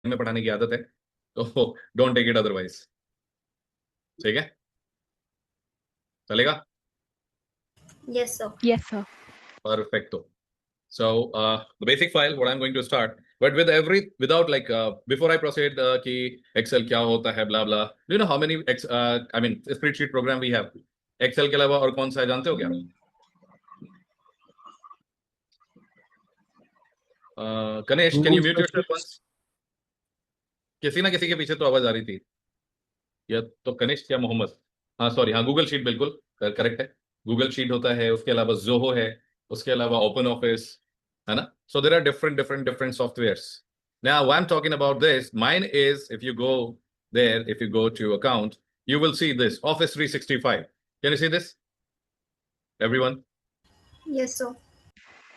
में पढ़ाने की आदत है, तो डोंट टेक इट अदरवाइज। ठीक है, चलेगा? Yes, sir. Yes, sir. Perfecto. So the basic file, what I'm going to start, but without like before I proceed, कि Excel क्या होता है, blah blah. Do you know how many I mean spreadsheet program we have? Excel के अलावा और कौन सा है जानते हो क्या? Ganesh, can you mute yourself once? किसी ना किसी के पीछे तो आवाज आ रही थी, या तो कनिष्ठ या मोहम्मद। हाँ सॉरी, हाँ गूगल शीट बिल्कुल करेक्ट है। गूगल शीट होता है, उसके अलावा जोहो है, उसके अलावा ओपन ऑफिस है ना। So there are different different different softwares. Now I am talking about this, mine is if you go there, if you go to account, you will see this Office 365. Can you see this, everyone? Yes, sir.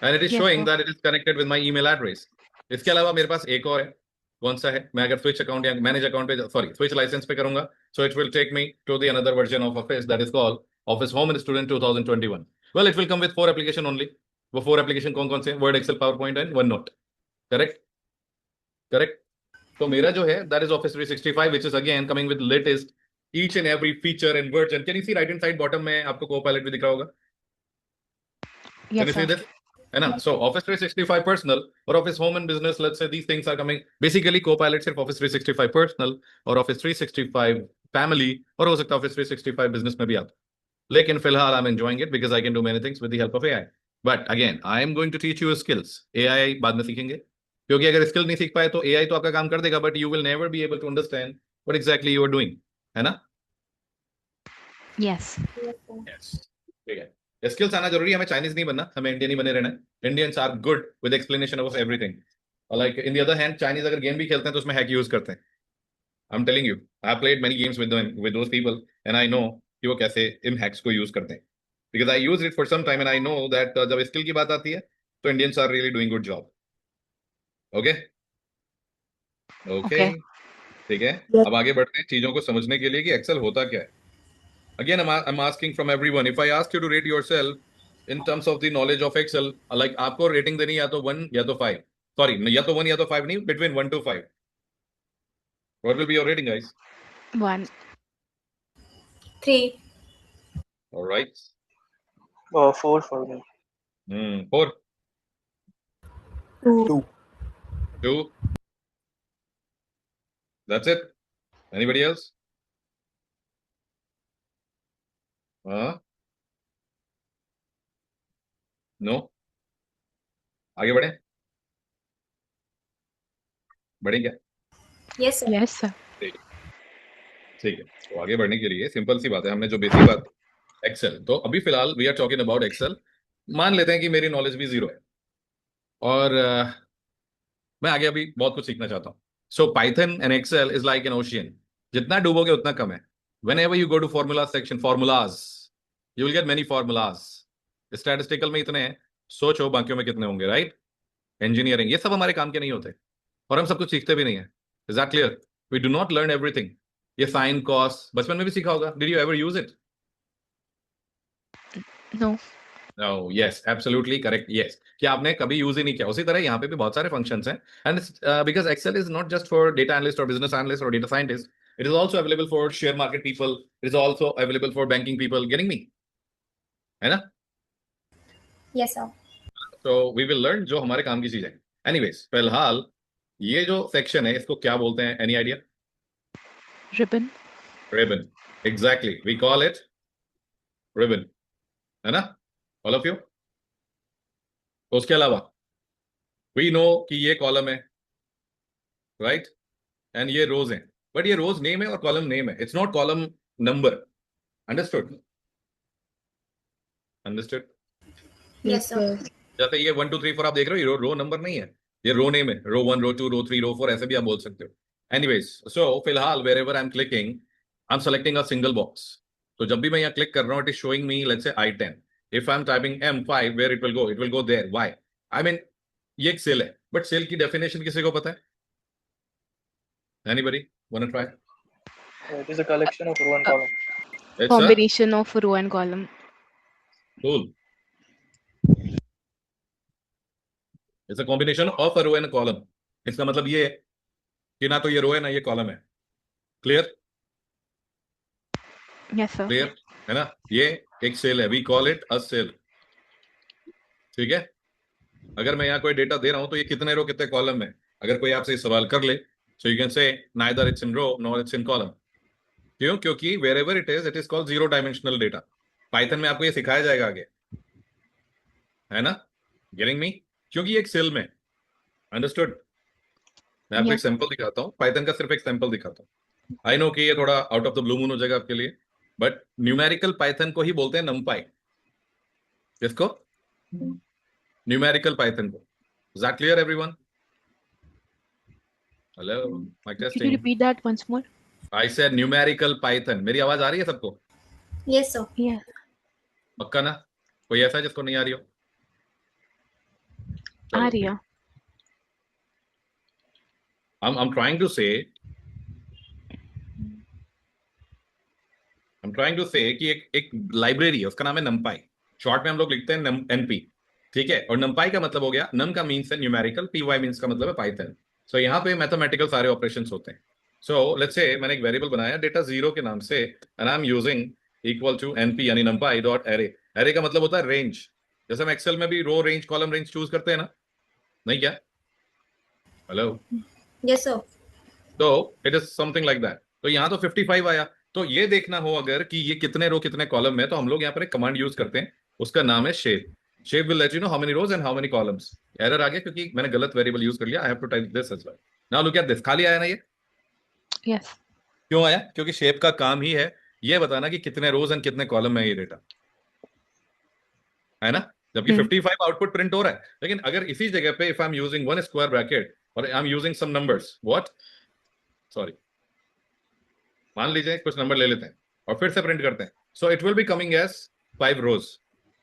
And it is Yes, showing sir. that it is connected with my email address. इसके अलावा मेरे पास एक और है, कौन सा है? मैं अगर स्विच अकाउंट या मैनेज अकाउंट पे, सॉरी स्विच लाइसेंस पे करूंगा, so it will take me to the another version of Office that is called Office Home and Student 2021. Well, it will come with 4 application only. वो 4 application कौन कौन से? Word, Excel, PowerPoint and OneNote. Correct, correct. तो मेरा जो है that is Office 365 which is again coming with latest each and every feature and version. Can you see right hand side bottom में आपको Copilot भी दिख रहा होगा? Can Yes, you see sir. this? है ना? So Office 365 personal और Office home and business, let's say these things are coming. Basically Copilot सिर्फ Office 365 personal और Office 365 family और हो सकता है Office 365 business में भी आता। लेकिन फिलहाल I'm enjoying it because I can do many things with the help of AI. But again, I am going to teach you skills. AI बाद में सीखेंगे, क्योंकि अगर स्किल नहीं सीख पाए तो AI तो आपका काम कर देगा, but you will never be able to understand what exactly you are doing. है ना? Yes. Yes, sir. Yes. ठीक है, स्किल्स आना जरूरी है। हमें चाइनीज नहीं बनना, हमें इंडियन ही बने रहना है। Indians are good with explanation of everything. Like in the other hand, Chinese अगर गेम भी खेलते हैं तो उसमें हैक यूज करते हैं। I am telling you, I have played many games with those people and I know कि वो कैसे इन हैक्स को यूज करते हैं, because I use it for some time and I know that जब स्किल की बात आती है तो Indians are really doing good job. Okay, okay, Okay. ठीक है। Yes. अब आगे बढ़ते हैं चीजों को समझने के लिए कि एक्सेल होता क्या है। Again, I'm asking from everyone. If I ask you to rate yourself in terms of the knowledge of Excel, like आपको रेटिंग देनी या तो 1 या तो 5, सॉरी या तो 1 या तो 5 नहीं, between 1 to 5. What will be your rating, guys? 1. 3. All right. 4 for me. 4, 2. 2. That's it. Anybody else? No. आगे बढ़े, बढ़े क्या? Yes, sir. Yes, sir. ठीक है, तो आगे बढ़ने के लिए सिंपल सी बात है, हमने जो बेसिक बात एक्सेल, तो अभी फिलहाल we are talking about Excel. मान लेते हैं कि मेरी नॉलेज भी जीरो है और मैं आगे अभी बहुत कुछ सीखना चाहता हूँ। So Python and Excel is like an ocean, जितना डूबोगे उतना कम है। Whenever you go to formula section, formulas, you will get many formulas. Statistical में इतने हैं, सोचो बाकियों में कितने होंगे, राइट? इंजीनियरिंग, ये सब हमारे काम के नहीं होते और हम सब कुछ सीखते भी नहीं है। Is that clear? We do not learn everything. ये साइन कॉस बचपन में भी सीखा होगा, did you ever use it? No. No, yes, absolutely correct. Yes, कि आपने कभी यूज ही नहीं किया। उसी तरह यहाँ पे भी बहुत सारे फंक्शंस हैं and because Excel is not just for data analyst और बिजनेस एनालिस्ट और data scientist, it is also available for share market people, it is also available for banking people. Getting me? है ना? Yes, sir. तो we will learn जो हमारे काम की चीज है। एनीवेज, फिलहाल ये जो सेक्शन है इसको क्या बोलते हैं? Any idea? Ribbon. Ribbon, exactly, we call it ribbon, है ना? All of you. उसके अलावा वी नो कि ये कॉलम है, राइट? एंड ये रोज हैं, बट ये रोज नेम है और कॉलम नेम है, it's not column number. Understood? Understood? Yes, sir. जैसे ये 1 2 3 4 आप देख रहे हो, ये रो नंबर नहीं है, ये रो नेम है। रो 1, रो 2, रो 3, रो 4 ऐसे भी आप बोल सकते हो। एनीवेज, सो फिलहाल wherever I am clicking, I am selecting a single box. तो जब भी मैं यहाँ क्लिक कर रहा हूँ, it is showing me let's say I10। If I am typing M5, where it will go? It will go there. Why? I mean ये एक सेल है, बट सेल की डेफिनेशन किसी को पता है? Anybody want to try? It is a collection of row and column. It's a Combination of row and column. Tool, it's a combination of a row and column. इसका मतलब ये है कि ना तो ये रो है ना ये कॉलम है। क्लियर? Yes, sir. क्लियर है ना? ये एक सेल है, we call it a cell. ठीक है? अगर मैं यहाँ कोई डेटा दे रहा हूं तो ये कितने रो कितने कॉलम में, अगर कोई आपसे सवाल कर ले, so you can say neither it's in row nor it's in column. क्यों? क्योंकि wherever it is called zero dimensional data. Python में आपको ये सिखाया जाएगा आगे, है ना? Getting me? क्योंकि ये एक सेल में। अंडरस्टूड? मैं आपको एक Yes. सैंपल दिखाता हूँ, पाइथन का सिर्फ एक सैंपल दिखाता हूँ। आई नो कि ये थोड़ा out of the blue moon हो जाएगा आपके लिए, बट न्यूमेरिकल पाइथन को ही बोलते हैं नमपाई। किसको? न्यूमेरिकल पाइथन को। Is that clear everyone? Hello, mic Could you testing. repeat that once more? I said numerical Python. मेरी आवाज आ रही है सबको? Yes, sir. Yes. पक्का ना? कोई ऐसा है जिसको नहीं आ रही हो? चलो, Arya. I'm trying to say कि एक लाइब्रेरी है, उसका नाम है नमपाई। शॉर्ट में हम लोग लिखते हैं एनपी। ठीक है? और नमपाई का मतलब हो गया, नम का मीन्स है न्यूमेरिकल, पीवाई मीन्स का मतलब है पाइथन। सो यहाँ पे मैथमेटिकल सारे ऑपरेशंस होते हैं। सो लेट्स से मैंने एक वेरिएबल बनाया डेटा जीरो के नाम से, and I am using equal to NP यानी नमपाई डॉट एरे। एरे का मतलब होता है रेंज। जैसे हम एक्सेल में भी रो रेंज कॉलम रेंज चूज करते हैं ना? नहीं क्या? हेलो? Yes, sir. तो it is something like that. तो यहाँ तो 55 आया। तो ये देखना हो अगर कि ये कितने रो कितने कॉलम में, तो हम लोग यहाँ पर एक कमांड यूज करते हैं, उसका नाम है shape. Shape will let you know how many rows and how many columns. Error आ गया क्योंकि मैंने गलत वेरिएबल यूज कर लिया। I have to type this as well. Now look at this. खाली आया ना ये? Yes. क्यों आया? क्योंकि शेप का काम ही है ये बताना कि कितने रोज एंड कितने कॉलम में ये डेटा है ना? जबकि 55 आउटपुट प्रिंट हो रहा है। लेकिन अगर इसी जगह पे if I am using one square bracket और I am using some numbers, what, sorry, मान लीजिए कुछ नंबर ले लेते हैं और फिर से प्रिंट करते हैं, so it will be coming as 5 rows.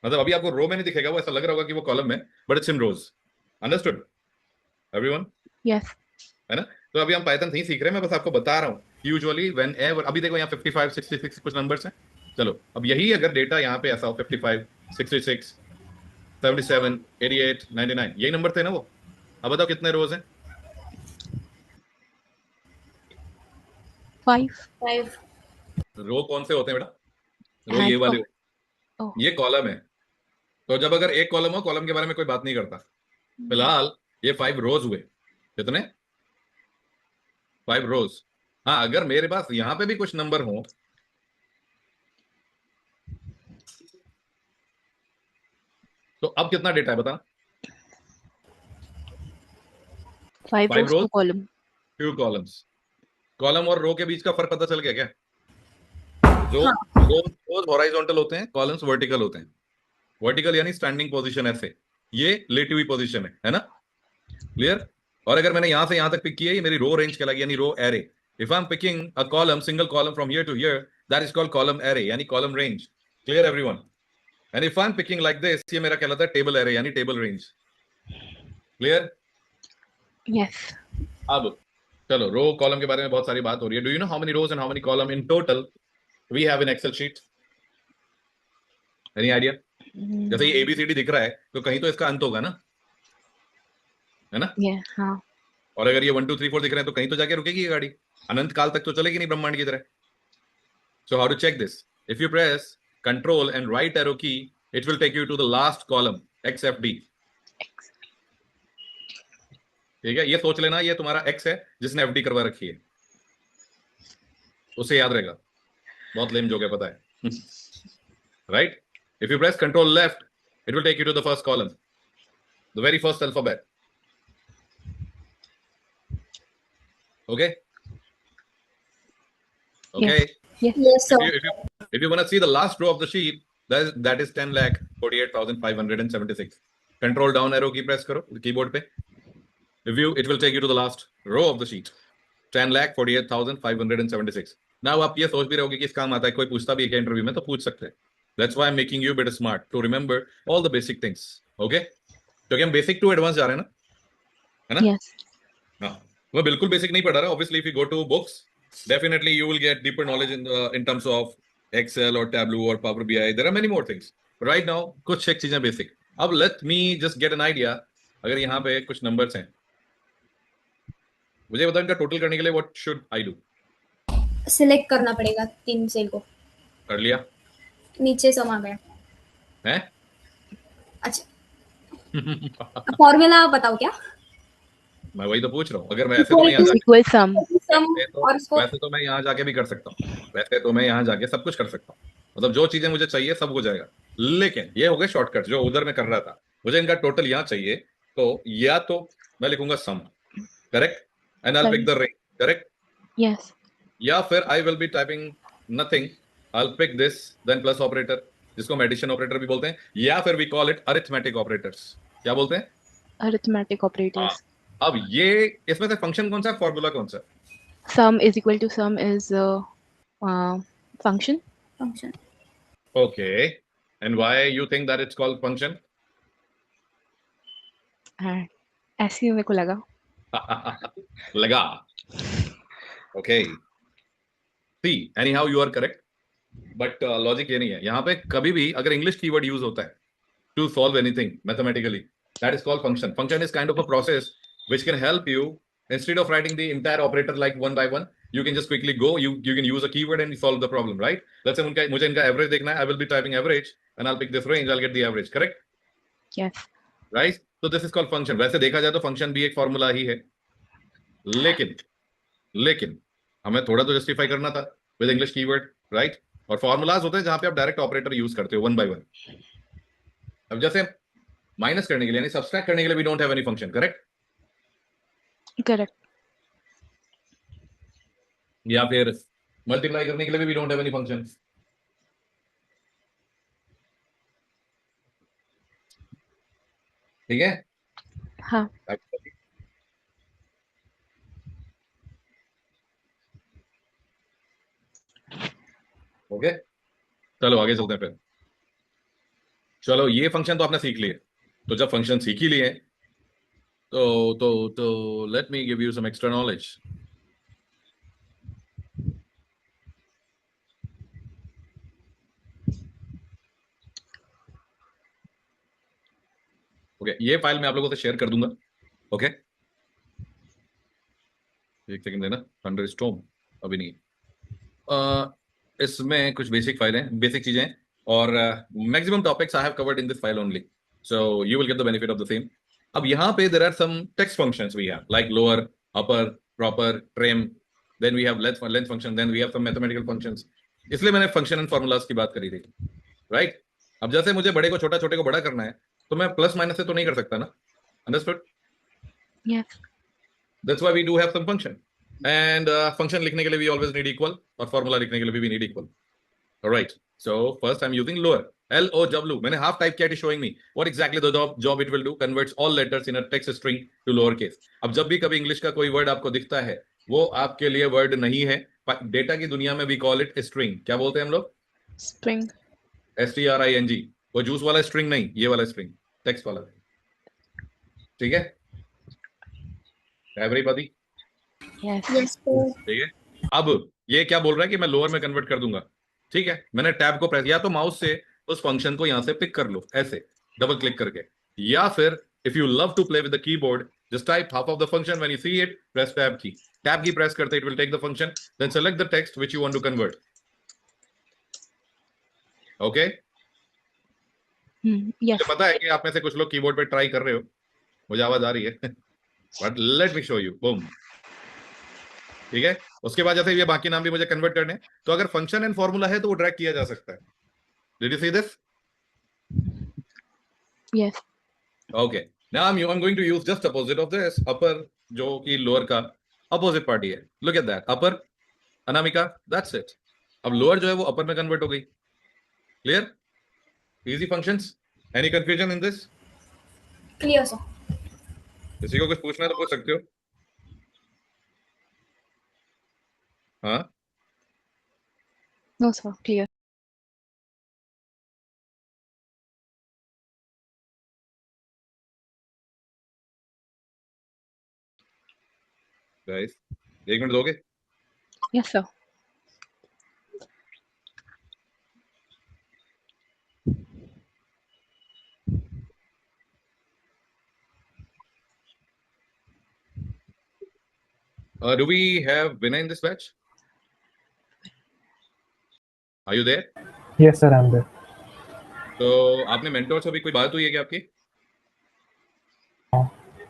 मतलब अभी आपको रो में नहीं दिखेगा, वो ऐसा लग रहा होगा कि वो कॉलम में, but it's in rows. Understood everyone? Yes. है ना? तो अभी हम पाइथन नहीं सीख रहे हैं, मैं बस आपको बता रहा हूँ यूजुअली व्हेन एवर। अभी देखो यहाँ 55 66 कुछ नंबर्स हैं। चलो अब यही अगर डेटा यहाँ पे ऐसा हो 55 66 77 88 99, यही नंबर थे ना वो? अब बताओ कितने रोज हैं? 5. 5. रो कौन से होते हैं बेटा? रो And ये वाले oh, ये कॉलम है। तो जब अगर एक कॉलम हो, कॉलम के बारे में कोई बात नहीं करता। फिलहाल ये 5 रोज हुए। कितने? 5 रोज। हाँ, अगर मेरे पास यहां पे भी कुछ नंबर हो, तो अब कितना डेटा है बता? 5 5 rows, रोज 2 column. 2 कॉलम्स। कॉलम और रो के बीच का फर्क पता चल गया क्या? जो रोज हॉरिजॉन्टल होते हैं, कॉलम्स वर्टिकल होते हैं। वर्टिकल यानी स्टैंडिंग पोजीशन ऐसे, ये लेटी हुई पोजीशन है ना? क्लियर? और अगर मैंने यहां से यहां तक पिक किया, ये मेरी रो रेंज कहलाएगी यानी row array. If I am picking a column, single column from here to here, that is called column array यानी column range. Clear everyone? And if I am picking like this, ये मेरा कहलाता है table array यानी table range. Clear? Yes. अब चलो, row column के बारे में बहुत सारी बात हो रही है। Do you know how many rows and how many column in total we have in Excel sheet? Any idea? जैसे ये एबीसीडी दिख रहा है तो कहीं तो इसका अंत होगा ना, है ना? Yeah. हाँ. और अगर ये 1 2 3 4 दिख रहे हैं तो कहीं तो जाके रुकेगी ये गाड़ी, अनंत काल तक तो चलेगी नहीं ब्रह्मांड की तरह। So how to check this? If you press control and right arrow key, it will take you to the last column XFD। ठीक है? ये सोच लेना ये तुम्हारा एक्स है जिसने एफडी करवा रखी है, उसे याद रहेगा। बहुत लेम जोक है पता है। Right? If you press control left, it will take you to the first column, the very first alphabet. Okay? Okay. Yes. Yes, sir. If you want to see the last row of the sheet, that is 10,48,576. Control down arrow की press करो keyboard पे. It will take you to the last row of the sheet. 10,48,576. Now आप ये सोच भी रहोगे कि इस काम आता है, कोई पूछता भी है इंटरव्यू में तो पूछ सकते हैं। That's why I'm making you a bit smart to remember all the basic things. Okay? क्योंकि हम बेसिक टू एडवांस जा रहे हैं ना, है ना? Yes. हाँ, मैं बिल्कुल बेसिक नहीं पढ़ा रहा। Obviously if you go to books, definitely you will get deeper knowledge in terms of Excel और टैब्लू और Power BI. There are many more things. Right now कुछ एक चीजें बेसिक। अब let me just get an idea. अगर यहाँ पे कुछ नंबर्स हैं, मुझे बताओ इनका टोटल करने के लिए what should I do? Select करना पड़ेगा 3 सेल को। कर लिया नीचे सम आ गया। है? अच्छा, फॉर्मूला बताओ क्या? मैं वही तो पूछ रहा हूँ। अगर मैं ऐसे तो इक्वल मैं यहाँ Is जाके equal sum. सम और इसको वैसे तो मैं यहाँ जाके भी कर सकता हूँ। वैसे तो मैं यहाँ जाके सब कुछ कर सकता हूँ। मतलब जो चीजें मुझे चाहिए सब हो जाएगा। लेकिन ये हो गए शॉर्टकट जो उधर मैं कर रहा था। मुझे इनका टोटल यहाँ चाहिए। तो या तो मैं लिखूंगा sum, correct, and I pick Correct. The range, correct, Yes. या फिर I will be typing nothing, I pick this then plus operator, जिसको हम एडिशन ऑपरेटर भी बोलते हैं, या फिर we call it arithmetic operators. क्या बोलते हैं? Arithmetic हाँ। operators. अब ये इसमें से फंक्शन कौन सा है, फॉर्मूला कौन सा है? Sum is equal to sum is function. Function. Okay, and why you think that it's called function? ऐसे ही मेरे को लगा. लगा। Okay, see anyhow you are correct, but logic ये नहीं है। यहाँ पे कभी भी अगर इंग्लिश कीवर्ड यूज होता है to solve anything mathematically, that is called function. Function is kind of a process which can help you, instead of writing the entire operator like one by one, you can just quickly go, you can use a keyword and solve the problem, right? Let's say मुझे इनका average देखना है, I will be typing average and I'll pick this range, I'll get the average, correct? Yes. Right? So this is called function. वैसे देखा जाए तो function भी एक formula ही है, लेकिन लेकिन हमें थोड़ा तो जस्टिफाई करना था विद इंग्लिश कीवर्ड, राइट? और फॉर्मूलाज होते हैं जहां पे आप डायरेक्ट ऑपरेटर यूज करते हो वन बाय वन। अब जैसे माइनस करने के लिए यानी सब्सट्रैक्ट करने के लिए we don't have any function, correct? Correct. या फिर मल्टीप्लाई करने के लिए भी we don't have any function. ठीक है? हाँ. ओके, चलो आगे चलते हैं फिर। चलो ये फंक्शन तो आपने सीख लिए, तो जब फंक्शन सीख ही लिए तो let me give you some extra knowledge. Okay, ये फाइल मैं आप लोगों से शेयर कर दूंगा। ओके, एक सेकंड देना, थंडर स्टॉर्म अभी नहीं। इसमें कुछ बेसिक फाइल हैं, बेसिक चीजें हैं, और maximum topics I have covered in this file only, so you will get the benefit of the same. अब यहाँ पे there are some text functions we have like lower, upper, proper, trim, then we have length function, then we have some mathematical functions. इसलिए मैंने function and formulas की बात करी थी, right? अब जैसे मुझे बड़े को छोटा, छोटे को बड़ा करना है, तो मैं प्लस माइनस से तो नहीं कर सकता ना, understood? Yes. That's why we do have some function. And function लिखने के लिए we always need equal, और formula लिखने के लिए भी we need equal. All right. So first I'm using lower. LOW. मैंने half type किया, it is showing me what exactly the job it will do. Converts all letters in a text string to lower case. अब जब भी कभी English का कोई word आपको दिखता है, वो आपके लिए वर्ड नहीं है। डेटा की दुनिया में we call it string. क्या बोलते हैं हम लोग? Spring. STRING। वो जूस वाला स्ट्रिंग नहीं, ये वाला स्ट्रिंग, टेक्स्ट वाला। ठीक है एवरीबॉडी? Yes. Yes sir. ठीक है। अब ये क्या बोल रहा है कि मैं लोअर में कन्वर्ट कर दूंगा। ठीक है, मैंने टैब को प्रेस, या तो माउस से उस फंक्शन को यहां से पिक कर लो ऐसे डबल क्लिक करके, या फिर if you love to play with the keyboard just type half of the function, when you see it press tab key press करते it will take the function, then select the text which you want to convert. Okay, Yes. मुझे पता है कि आप में से कुछ लोग कीबोर्ड पे ट्राई कर रहे हो, मुझे आवाज आ रही है, but let me show you. Boom. ठीक है, उसके बाद जैसे ये बाकी नाम भी मुझे कन्वर्ट करने हैं, तो अगर फंक्शन एंड फॉर्मूला है तो वो ड्रैग किया जा सकता है। Did you see this? Yes. Okay. Now I'm going to use just opposite of this. Upper जो कि lower का opposite party है. Look at that. Upper, Anamika, that's it. अब lower जो है वो upper में convert हो गई. Clear? Easy functions. Any confusion in this? Clear sir. किसी को कुछ पूछना है तो पूछ सकते हो। हाँ, No, sir. Clear. guys, एक मिनट दोगे? Yes, sir. Do we have Vinay in this batch? Are you there? Yes, sir, I'm there. तो आपने मेंटोर से भी कोई बात हुई है क्या आपकी?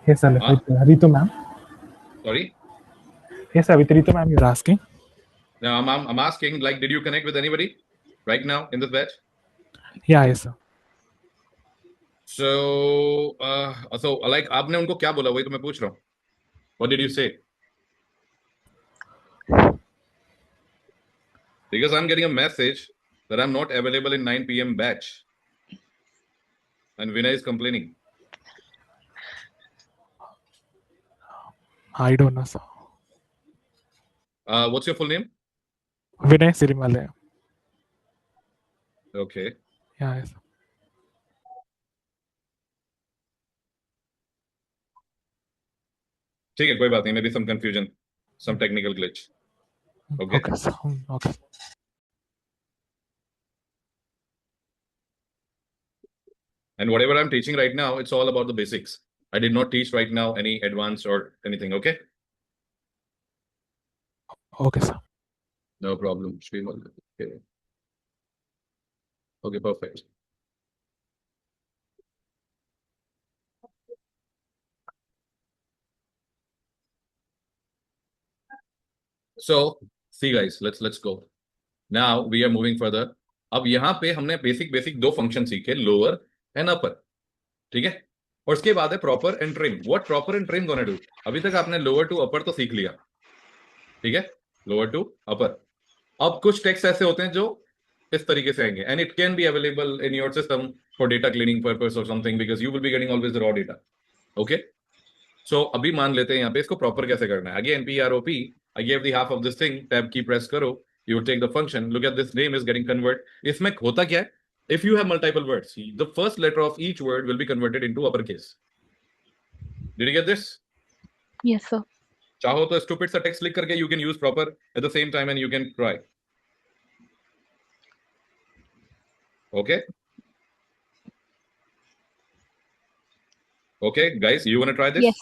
Yes, sir, Huh? with Ritu ma'am. Sorry? Yes, sir, with Ritu ma'am, you're asking. Now I'm asking, like, did you connect with anybody right now in this batch? Yeah, yes, sir. So like आपने उनको क्या बोला, वही तो मैं पूछ रहा हूँ. What did you say? Because I'm getting a message that I'm not available in 9 p.m. batch. And Vinay is complaining. I don't know, sir. What's your full name? Vinay Sirimale. Okay. Yeah, yes, sir. ठीक है, कोई बात नहीं. Maybe some confusion, some technical glitch. Okay. Okay, sir. Okay. And whatever I'm teaching right now, it's all about the basics. I did not teach right now any advanced or anything. Okay. Okay, sir. No problem. Okay. Okay, perfect. So, see guys, let's go. Now we are moving further. अब यहाँ पे हमने basic दो function सीखे, lower and upper. ठीक है. और उसके बाद है proper and trim. What proper and trim gonna do? अभी तक आपने लोअर टू अपर तो सीख लिया. ठीक है, लोअर टू अपर. अब कुछ टेक्स्ट ऐसे होते हैं जो इस तरीके से आएंगे, and it can be available in your system for data cleaning purpose और something, because you will be getting always raw data. Okay. So अभी मान लेते हैं यहाँ पे इसको प्रॉपर कैसे करना है. Again PROP, I give the half of this thing, tab key press करो, you will take the function. Look at this, name is getting converted. इसमें होता क्या है? If you have multiple words, the first letter of each word will be converted into uppercase. Did you get this? Yes, sir. चाहो तो stupid सा text लिख करके you can use proper at the same time and you can try. Okay? Okay, guys, you want to try this? Yes.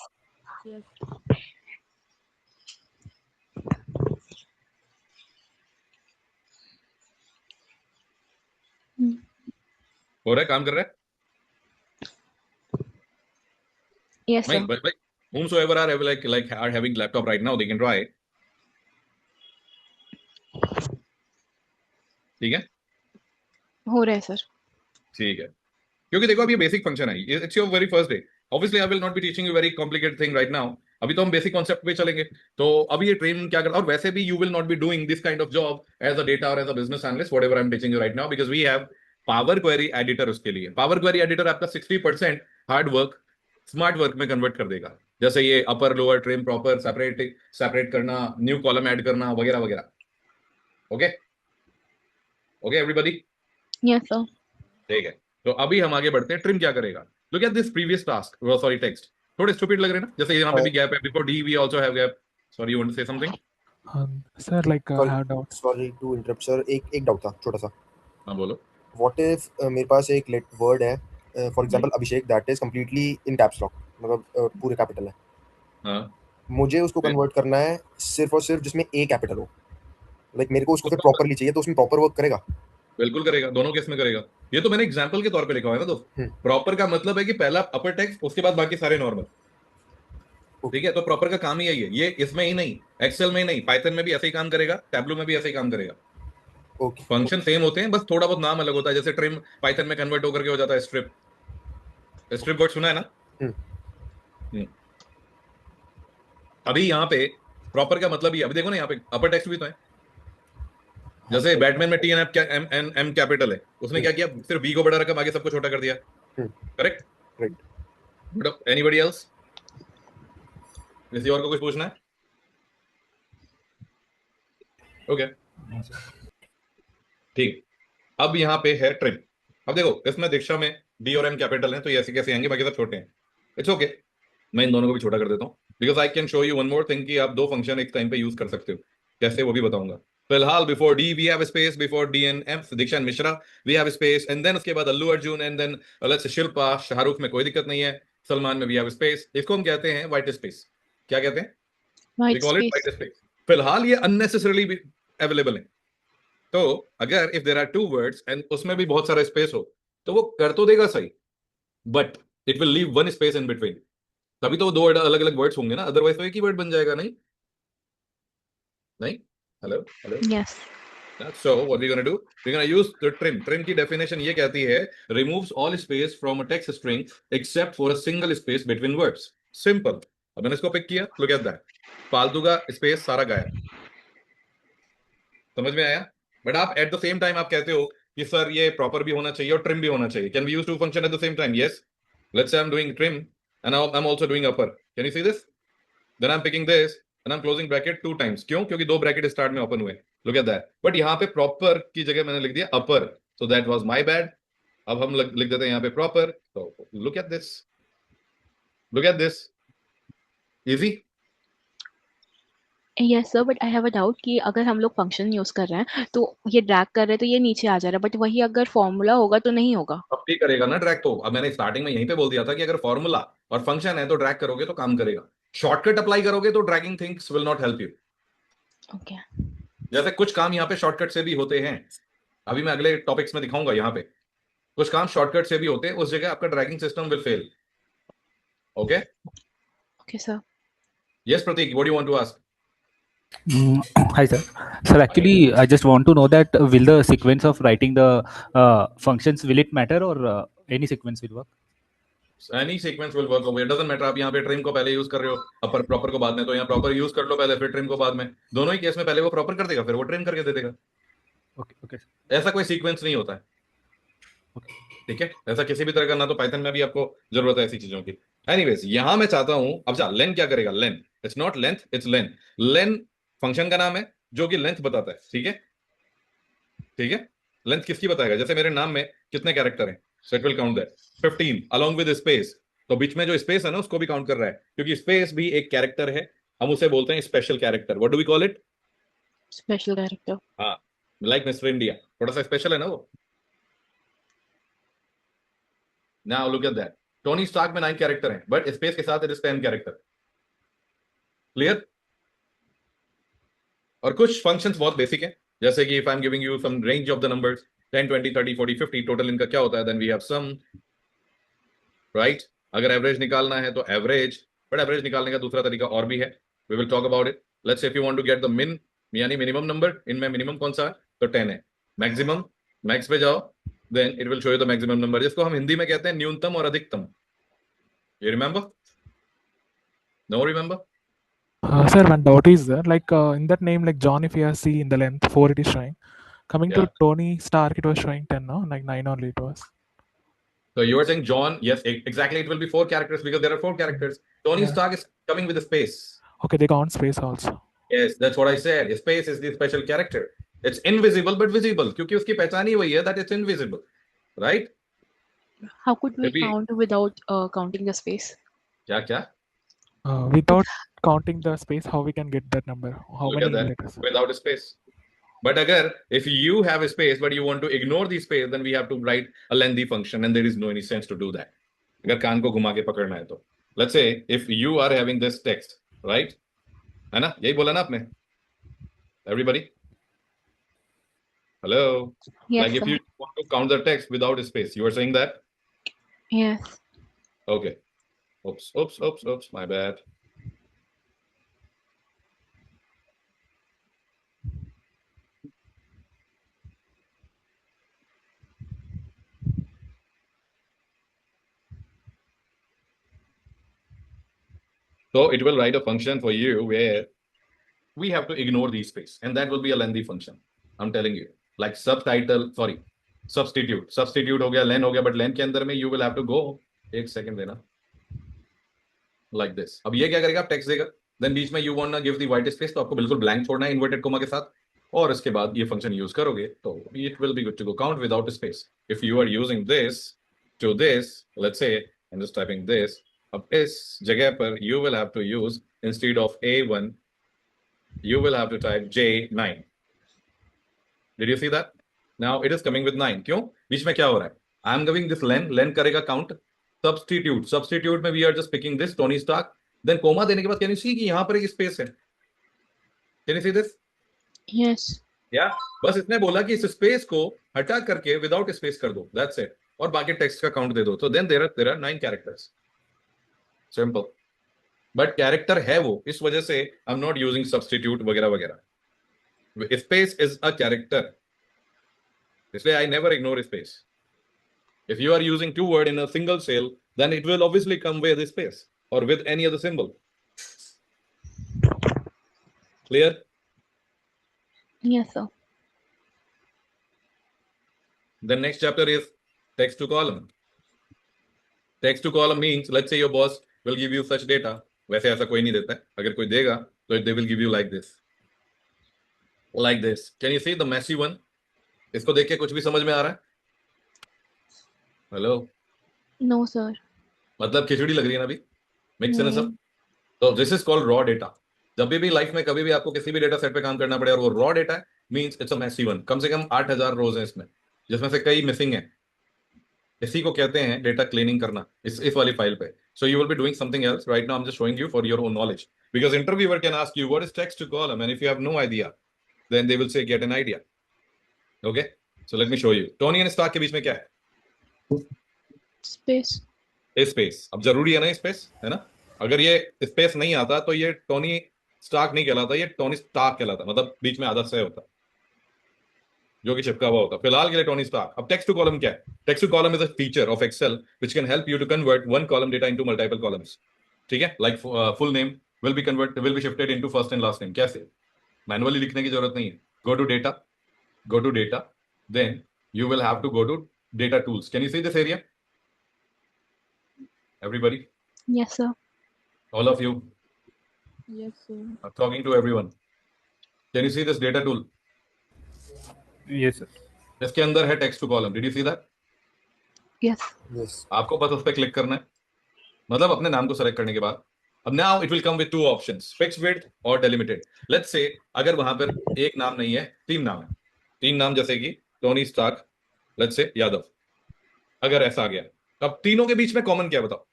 हो रहा है, काम कर रहा है? Yes, sir. नहीं, but like whomsoever are like are having laptop right now, they can try. ठीक है? हो रहा है सर. ठीक है. क्योंकि देखो अभी बेसिक फंक्शन है, it's your very first day. Obviously I will not be teaching you very complicated thing right now. अभी तो हम बेसिक कॉन्सेप्ट पे चलेंगे. तो अभी ये ट्रेन क्या करता है, और वैसे भी you will not be doing this kind of job as a data और as a business analyst, whatever I am teaching you right now, because we have power query editor. उसके लिए पावर क्वेरी एडिटर आपका 60% hard work smart work में convert कर देगा. जैसे ये upper lower trim proper separate करना, न्यू कॉलम ऐड करना, वगैरह वगैरह. Okay okay everybody. Yes, sir. ठीक है. तो अभी हम आगे बढ़ते हैं. ट्रिम क्या करेगा? Look at this previous task, sorry text. थोड़े स्टूपिड लग रहे हैं ना, जैसे यहाँ पे भी गैप है. Before D we also have gap. Sorry, you want to say something? Sir, like I have doubt. Sorry to interrupt sir, एक डाउट था छोटा सा. हाँ बोलो. व्हाट इफ मेरे पास एक वर्ड है, for example Abhishek, that is completely in caps lock, मतलब पूरे कैपिटल है. हाँ, मुझे उसको कन्वर्ट करना है सिर्फ और सिर्फ जिसमें ए कैपिटल हो. लाइक मेरे को उसको फिर प्रॉपरली चाहिए, तो उसमें प्रॉपर वर्क करेगा? बिल्कुल करेगा. दोनों केस में करेगा. ये तो मैंने एग्जांपल के तौर पे लिखा हुआ है ना. तो प्रॉपर का मतलब है कि पहला अपर टेक्स्ट, उसके बाद बाकी सारे नॉर्मल. ठीक है. तो प्रॉपर का काम ही यही है. ये इसमें ही नहीं, एक्सेल में ही नहीं, पाइथन में भी ऐसे ही काम करेगा, टैब्लू में भी ऐसे ही काम करेगा. ओके. फंक्शन सेम होते हैं, बस थोड़ा बहुत नाम अलग होता है. जैसे ट्रिम पाइथन में कन्वर्ट होकर के हो जाता है स्ट्रिप. स्ट्रिप वर्ड सुना है ना? अभी यहाँ पे प्रॉपर का मतलब ही, अभी देखो ना, यहाँ पे अपर टेक्स्ट भी तो है. जैसे बैटमैन में TNM कैपिटल है, उसने क्या किया? सिर्फ बी को बड़ा रखा, बाकी सबको छोटा कर दिया. करेक्ट? राइट. Anybody else? किसी और को कुछ पूछना है? ओके, ठीक. अब यहाँ पे है ट्रिम. अब देखो, इसमें दीक्षा में डी और एम कैपिटल है, तो ये ऐसे कैसे आएंगे? बाकी सब छोटे हैं. It's okay. मैं इन दोनों को भी छोटा कर देता हूँ, because I can show you one more thing कि आप दो फंक्शन एक टाइम पे यूज कर सकते हो. कैसे, वो भी बताऊंगा. फिलहाल before D we have space, before D and M Diksha and Mishra we have space, and then उसके बाद Allu Arjun, and then let's say Shilpa, Shahrukh में कोई दिक्कत नहीं है, सलमान में वी हैव स्पेस. इसको हम कहते हैं व्हाइट स्पेस. क्या कहते हैं? We White call it space. White space. फिलहाल ये अननेसेसरली भी अवेलेबल है। तो अगर if there are two words and उसमें भी बहुत सारा स्पेस हो तो वो कर तो देगा सही, but it will leave one space in between. तभी तो दो अलग अलग वर्ड्स होंगे ना, अदरवाइज तो एक ही वर्ड बन जाएगा। नहीं नहीं, hello hello. Yes. So what we're going to do, we're going to use the trim. Trim की definition ये कहती है removes all space from a text string except for a single space between words. Simple. अब मैंने इसको pick किया, look at that. फालतू का स्पेस सारा गायब। समझ में आया? बट आप एट द सेम टाइम आप कहते हो कि सर ये प्रॉपर भी होना चाहिए और ट्रिम भी होना चाहिए। Can we use two function at the same time? Yes. Let's say I am doing trim and I am also doing upper. Can you see this? Then I am picking this and I am closing bracket 2 times. क्यों? क्योंकि 2 bracket start में open हुए। Look at that. But यहाँ पे proper की जगह मैंने लिख दिया upper, so that was my bad. अब हम लिख देते हैं यहाँ पे प्रॉपर। तो look at this, look at this, easy. Yes sir, but I have a doubt कि अगर हम लोग फंक्शन यूज कर रहे हैं तो ये ड्रैग कर रहे हैं तो ये नीचे आ जा रहा है, बट वही अगर फॉर्मूला होगा तो नहीं होगा। अब भी करेगा ना ड्रैग। तो अब मैंने स्टार्टिंग में यहीं पे बोल दिया था कि अगर फॉर्मूला और फंक्शन है तो ड्रैग करोगे तो काम करेगा, शॉर्टकट अप्लाई करोगे तो dragging things will not help you. Okay. जैसे कुछ काम यहाँ पे शॉर्टकट से भी होते हैं, अभी मैं अगले टॉपिक्स में दिखाऊंगा। यहाँ पे कुछ काम शॉर्टकट से भी होते हैं, उस जगह आपका dragging system will fail. Okay okay sir. Yes Prateek, what do you want to ask? Hi, sir. Sir, actually, I just want to know that will the sequence of writing the functions, will it matter or any sequence will work? Any sequence will work. It doesn't matter आप यहाँ पे trim को पहले use कर रहे हो, अपर proper को बाद में, तो यहाँ प्रॉपर यूज कर लो पहले, फिर ट्रिम को बाद में। दोनों ही केस में पहले वो प्रॉपर कर देगा, फिर वो ट्रिम करके दे देगा। Okay, okay. ऐसा कोई सीक्वेंस नहीं होता है। Okay. ठीक है, ऐसा किसी भी तरह का ना तो पाइथन में भी आपको जरूरत है ऐसी चीजों की। एनीवेज यहां मैं चाहता हूं, अब जा लेन क्या करेगा? Len, it's not length, it's len. Len function का नाम है जो कि लेंथ बताता है। ठीक है, ठीक है। लेंथ किसकी बताएगा? जैसे मेरे नाम में कितने कैरेक्टर हैं, so it will count that 15 along with space. तो बीच में जो स्पेस है ना उसको भी काउंट कर रहा है, क्योंकि स्पेस भी एक कैरेक्टर है। हम उसे बोलते हैं special character. What do we call it? Special character. हाँ, लाइक मिस्टर इंडिया, थोड़ा सा स्पेशल है ना वो। Now look at that. Tony Stark में 9 कैरेक्टर हैं, बट स्पेस के साथ इट इज 10 कैरेक्टर। क्लियर? और कुछ फंक्शंस बहुत बेसिक हैं, जैसे कि if I am giving you some range of the numbers 10 20 30 40 50, total इनका क्या होता है? Then we have sum, right? अगर एवरेज निकालना है तो एवरेज, बट एवरेज निकालने का दूसरा तरीका और भी है, we will talk about it. Let's say if you want to get the min, यानी मिनिमम नंबर, इनमें मिनिमम कौन सा है? तो 10 है। मैक्सिमम, मैक्स पे जाओ, then it will show you the maximum number, जिसको हम हिंदी में कहते हैं न्यूनतम और अधिकतम। You remember? No remember? Sir, one doubt is there. Like in that name, like John, if you have C in the length 4, it is showing. Coming to Yeah. Tony Stark, it was showing 10, no? Like 9 only it was. So you are saying John, yes, exactly, it will be 4 characters because there are 4 characters. Tony Yeah. Stark is coming with a space. Okay, they count space also. Yes, that's what I said. Space is the special character. It's invisible but visible, क्योंकि उसकी पहचान ही वही है that it's invisible, right? How could we Maybe- count without counting the space? क्या क्या? Without counting the space, how we can get that number? How Look many at that. letters? Without a space. But अगर if you have a space but you want to ignore the space, then we have to write a lengthy function and there is no any sense to do that. अगर कान को घुमा के पकड़ना है तो let's say if you are having this text, right? है ना, यही बोला ना आपने? Everybody? Hello? Yes Like if sir. you want to count the text without a space, you are saying that? Yes. Okay. Oops, my bad. So it will write a function for you where we have to ignore the space, and that will be a lengthy function. I'm telling you, like substitute हो गया, len हो गया, but len के अंदर में you will have to go, एक second देना, like this. अब ये क्या करेगा? आप text देगा, then बीच में you want to give the white space, तो आपको बिल्कुल blank छोड़ना है inverted comma के साथ, और इसके बाद ये function use करोगे तो it will be good to go. Count without a space. If you are using this to this, let's say I'm just typing this, अब इस जगह पर you will have to use, instead of A1, you will have to type J9. Did you see that? Now it is coming with 9. क्यों? बीच में क्या हो रहा है? I am giving this len करेगा count. Substitute में we are just picking this Tony Stark. Then comma देने के बाद can you see कि यहाँ पर एक space है? Can you see this? Yes. या बस इसने बोला कि इस स्पेस को हटा करके विदाउट स्पेस कर दो, दैट्स इट, और बाकी टेक्स्ट का काउंट दे दो, तो then there are 9 characters, simple. But character है वो, इस वजह से I am not using substitute वगैरह वगैरह। स्पेस इज अ कैरेक्टर, इसलिए I never ignore space. If you are using two word in a single cell, then it will obviously come with space or with any other symbol. Clear? Yes, sir. The next chapter is text to column. Text to column means, let's say your boss will give you such data. वैसे ऐसा कोई नहीं देता है, अगर कोई देगा तो they will give you like this. Like this. Can you see the messy one? इसको देख के कुछ भी समझ में आ रहा है? Hello, No, sir. मतलब खिचड़ी लग रही है ना अभी, मेक सेंस नहीं. सब? तो this is called raw data. जब भी लाइफ में कभी भी आपको किसी भी डेटा सेट पे काम करना पड़े और वो रॉ डेटा है, means it's a messy one. कम से कम 8000 रोज हैं इसमें, जिसमें से कई मिसिंग है। इसी को कहते हैं डेटा क्लीनिंग करना, इस वाली फाइल पे। So you will be doing something else right now, I am just showing you for your own knowledge, because interviewer can ask you what is text to column, and if you have no idea then they will say get an idea. Okay, so let me show you. Tony and Stark के बीच में क्या है? Space. Space. अब जरूरी है ना space, है ना? अगर ये स्पेस नहीं आता तो ये टोनी स्टार्क नहीं कहलाता, ये टोनी स्टार्क कहलाता, मतलब बीच में आधा से होता जो कि चिपका हुआ होता। फिलहाल के लिए टोनी स्टार्क। अब टेक्स्ट टू कॉलम क्या है? Text to column is a feature of Excel which can help you to convert one column data into multiple columns. ठीक है, like full name will be shifted into first and last name. कैसे? Manually लिखने की जरूरत नहीं है। Go to data, then you will have to go to data tools. Can you see this area? Everybody? Yes, sir. All of you? Yes, sir. I'm talking to everyone. Can you see this data tool? Yes, sir. इसके अंदर है text to column. Did you see that? Yes. Yes. आपको बस उस पर click करना है, मतलब अपने नाम को सेलेक्ट करने के बाद। अब now it will come with two options, fixed width और delimited. Let's say अगर वहां पर एक नाम नहीं है, 3 नाम है, 3 नाम जैसे कि Tony Stark, let's say Yadav, अगर ऐसा आ गया, अब तीनों के बीच में कॉमन क्या है बताओ?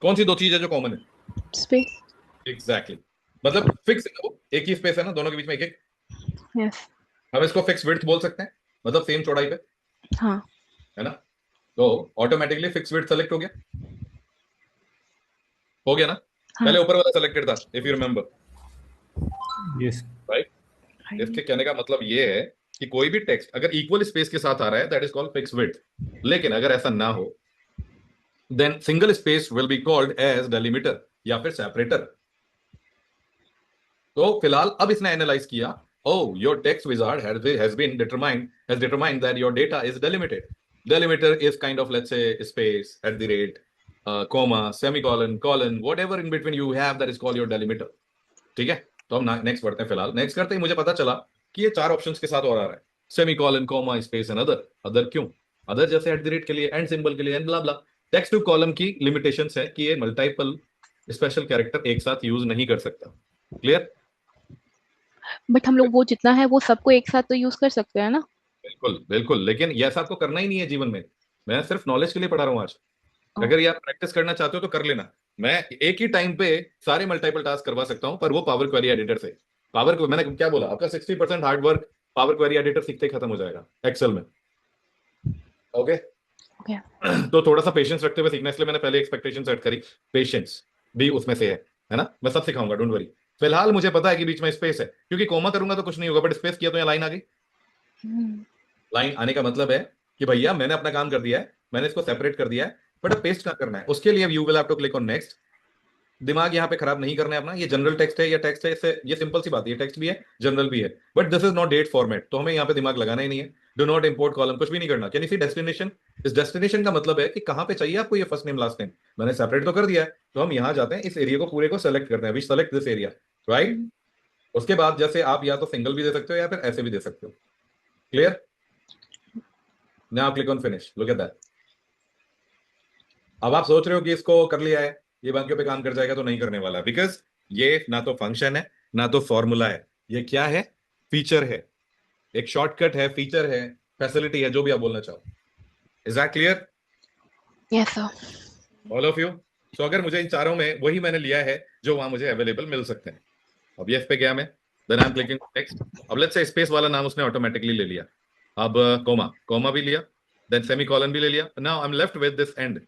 कौन सी 2 चीज है जो कॉमन है? Space. एग्जैक्टली, मतलब फिक्स है वो, एक ही स्पेस है ना दोनों के बीच में, एक। Yes. हम इसको फिक्स विड्थ बोल सकते हैं, मतलब सेम चौड़ाई पे, हाँ. है ना? तो ऑटोमेटिकली फिक्स विड्थ सेलेक्ट हो गया ना? हाँ. पहले ऊपर वाला सेलेक्टेड था, if you remember, Yes. Right? इसके कहने का मतलब ये है कि कोई भी टेक्स्ट अगर इक्वल स्पेस के साथ आ रहा है, that is called fix width. लेकिन अगर ऐसा ना हो, then single space will be called as delimiter या फिर सेपरेटर। तो फिलहाल अब इसने एनालाइज किया, oh your text wizard has determined that your data is delimiter is kind of, let's say, space, at the rate, comma, semicolon, colon, whatever in between you have, that is called your delimiter। ठीक है, तो हम next बढ़ते हैं। फिलहाल next करते ही मुझे पता चला कि ये 4 ऑप्शंस के साथ और आ रहा है, semicolon, comma, space and other क्यों? अदर जैसे एट द रेट के लिए, एंड सिंबल के लिए, and blah blah. Text to column की लिमिटेशंस है कि ये मल्टीपल स्पेशल कैरेक्टर एक साथ यूज नहीं कर सकता। क्लियर? बट हम लोग वो जितना है वो सबको एक साथ तो यूज कर सकते हैं ना? बिल्कुल बिल्कुल, लेकिन ये ऐसा आपको करना ही नहीं है जीवन में। मैं सिर्फ नॉलेज के लिए पढ़ा रहा हूँ आज। अगर ये आप प्रैक्टिस करना चाहते हो तो कर लेना। मैं एक ही टाइम पे सारे मल्टीपल टास्क करवा सकता हूँ, पर वो पावर क्वेरी एडिटर से। मैंने क्या बोला, आपका 60% hard work power query editor सीखते ही खत्म हो जाएगा एक्सेल में। ओके? Okay. तो थोड़ा सा पेशेंस रखते हुए सीखना, इसलिए मैंने पहले एक्सपेक्टेशन सेट करी। पेशेंस भी उसमें से है ना? मैं सब सिखाऊंगा, डोंट वरी। फिलहाल मुझे पता है कि बीच में स्पेस है, क्योंकि कोमा करूंगा तो कुछ नहीं होगा, बट स्पेस किया तो यहाँ लाइन आ गई। लाइन आने का मतलब है कि भैया मैंने अपना काम कर दिया है, मैंने इसको सेपरेट कर दिया है, बट अब पेस्ट कहाँ करना है? उसके लिए you will have to click on next. दिमाग यहाँ पे खराब नहीं करना है अपना। ये जनरल टेक्स्ट है या टेक्स्ट है, इससे ये सिंपल सी बात है, ये टेक्स्ट भी है, जनरल भी है, but this is not date format, तो हमें यहाँ पे दिमाग लगाना ही नहीं है। डू नॉट इंपोर्ट कॉलम, कुछ भी नहीं करना। Can you see destination? इस डेस्टिनेशन का मतलब है कि कहाँ पे चाहिए आपको ये फर्स्ट नेम लास्ट नेम। मैंने सेपरेट तो कर दिया है, तो हम यहाँ जाते हैं, इस एरिया को पूरे को सेलेक्ट करते हैं। We select this area, right? उसके बाद जैसे आप या तो सिंगल भी दे सकते हो या फिर ऐसे भी दे सकते हो। Clear? Now click on finish, look at that. अब आप सोच रहे हो कि इसको कर लिया है, ये बाकियों पे काम कर जाएगा, तो नहीं करने वाला, बिकॉज ये ना तो फंक्शन है ना तो फॉर्मूला है। ये क्या है? फीचर है, एक शॉर्टकट है, फीचर है, फैसिलिटी है, जो भी आप बोलना चाहो। Is that clear? Yes, sir. All of you? So अगर मुझे इन चारों में वही मैंने लिया है जो वहां मुझे अवेलेबल मिल सकते हैं। अब ये इस पे गया मैं, then I am clicking next. अब लेट्स से स्पेस वाला नाम उसने ऑटोमेटिकली ले लिया, अब कोमा भी लिया, देन सेमीकोलन भी ले लिया। Now I M left with this and,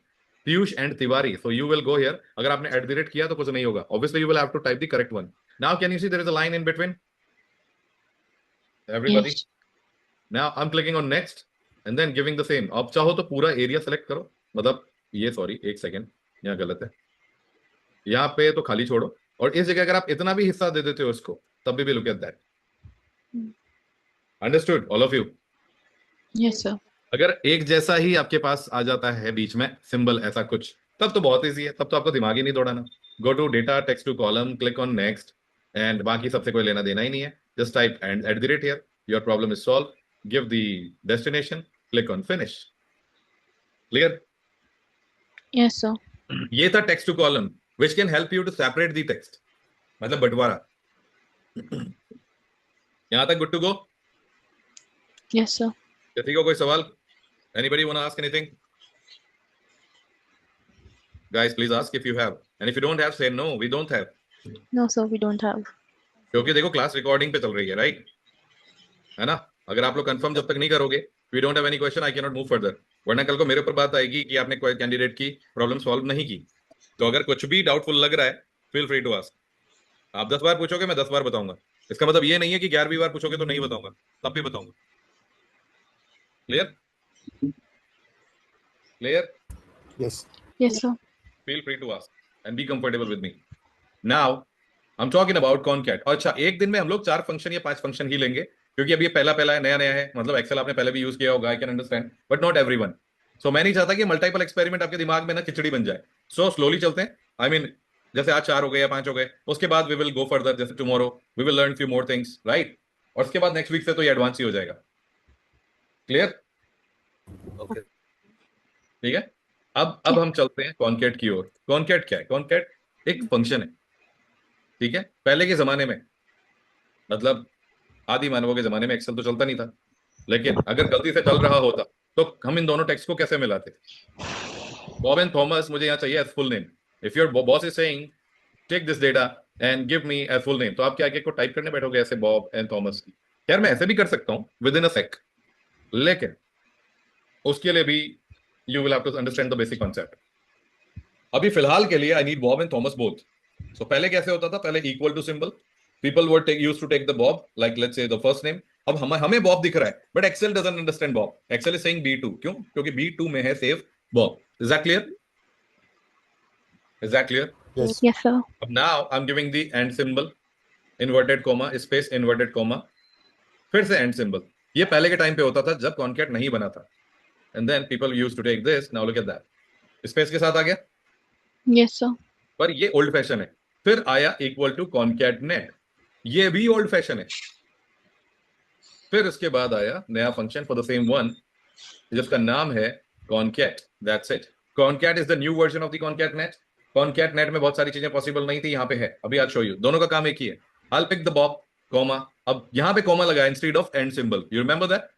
Piyush and Tiwari, so you will go here. अगर आपने एट द रेट किया तो कुछ नहीं होगा, obviously you will have to type the correct one. Now can you see there is a line in between everybody? Yes. Now I am clicking on next and then giving the same. अब चाहो तो पूरा area select करो, मतलब ये sorry एक second, यहाँ गलत है, यहाँ पे तो खाली छोड़ो, और इस जगह अगर आप इतना भी हिस्सा दे देते हो उसको तब भी look at that. Understood all of you? Yes, sir. अगर एक जैसा ही आपके पास आ जाता है बीच में सिंबल ऐसा कुछ, तब तो बहुत इजी है, तब तो आपको दिमाग ही नहीं दौड़ाना। Go to data, text to column, click on next, and बाकी सबसे कोई लेना देना ही नहीं है। Just type and at the rate here, your problem is solve, give the destination, click on finish. Clear? Yes, sir. ये था text to column which can help you to separate the text, मतलब बंटवारा। यहां तक good to go? Yes, sir. किसी को कोई सवाल? Anybody want to ask anything? Guys, please ask if you have. And if you don't have, say no, we don't have. No, sir, we don't have. क्योंकि देखो class recording पे चल रही है, राइट? है ना? अगर आप लोग कंफर्म जब तक नहीं करोगे, we don't have any question, I cannot move further. वरना कल को मेरे ऊपर बात आएगी कि आपने कोई कैंडिडेट की प्रॉब्लम सॉल्व नहीं की। तो अगर कुछ भी डाउटफुल लग रहा है, feel free to ask. आप 10 बार पूछोगे, मैं 10 बार बताऊंगा। इसका मतलब ये नहीं है कि 11वीं बार पूछोगे तो नहीं बताऊंगा, तब भी बताऊंगा। Clear? Clear? Yes. Yes, sir. Feel free to ask and be comfortable with me. Now, I'm talking about concat. अच्छा, एक दिन में हम लोग 4 फंक्शन या 5 फंक्शन ही लेंगे, क्योंकि अभी ये पहला है, नया है, मतलब एक्सेल आपने पहले भी यूज किया होगा, I can understand, but not everyone. So मैं नहीं चाहता कि मल्टीपल एक्सपेरिमेंट आपके दिमाग में ना खिचड़ी बन जाए। सो स्लोली चलते हैं, आई मीन जैसे आज 4 हो गए या 5 हो गए, उसके बाद वी विल गो फर्दर, जैसे tomorrow we will learn few more things, right? और उसके बाद नेक्स्ट वीक से तो ये एडवांस ही हो जाएगा। क्लियर? ओके, ठीक है। अब हम चलते हैं कॉन्कैट की ओर। कॉन्कैट क्या है? कॉन्कैट एक फंक्शन है, ठीक है। पहले के जमाने में, मतलब आदि मानवों के जमाने में एक्सेल तो चलता नहीं था, लेकिन अगर गलती से चल रहा होता तो हम इन दोनों टेक्स्ट को कैसे मिलाते? बॉब एंड थॉमस मुझे यहाँ चाहिए as full name. If your boss is saying take this data and give me as full name, तो आप क्या आगे को टाइप करने बैठोगे ऐसे बॉब एंड थॉमस? यार मैं ऐसे भी कर सकता हूँ विद इन अ सेक, लेकिन उसके लिए भी you will have to understand the basic concept. अभी फिलहाल के लिए I need Bob and Thomas both. So पहले कैसे होता था? पहले equal to symbol, people were used to take the Bob, like let's say the first name. अब हमें Bob दिख रहा है, but Excel doesn't understand Bob. Excel is saying B2. क्यों? क्योंकि B2 में है save Bob. Is that clear? Is that clear? Yes. Yes, sir. अब now I'm giving the and symbol, inverted comma, space, inverted comma, फिर से and symbol. ये पहले के टाइम पे होता था जब कॉन्कैट नहीं बना था, and then people used to take this. Now look at that, space के साथ आ गया, Yes, sir. पर ये ओल्ड फैशन है। फिर आया इक्वल टू कॉन्कैटनेट, ये भी ओल्ड फैशन है। फिर उसके बाद आया नया function for the same one, जिसका नाम है concat. That's it, concat is the new version of the concatenate. Concatenate में बहुत सारी चीजें पॉसिबल नहीं थी, यहाँ पे है, अभी आज शो यू। दोनों का काम एक ही है, I will pick the Bob comma, अब यहाँ पे कॉमा लगाया instead of and symbol, you remember that?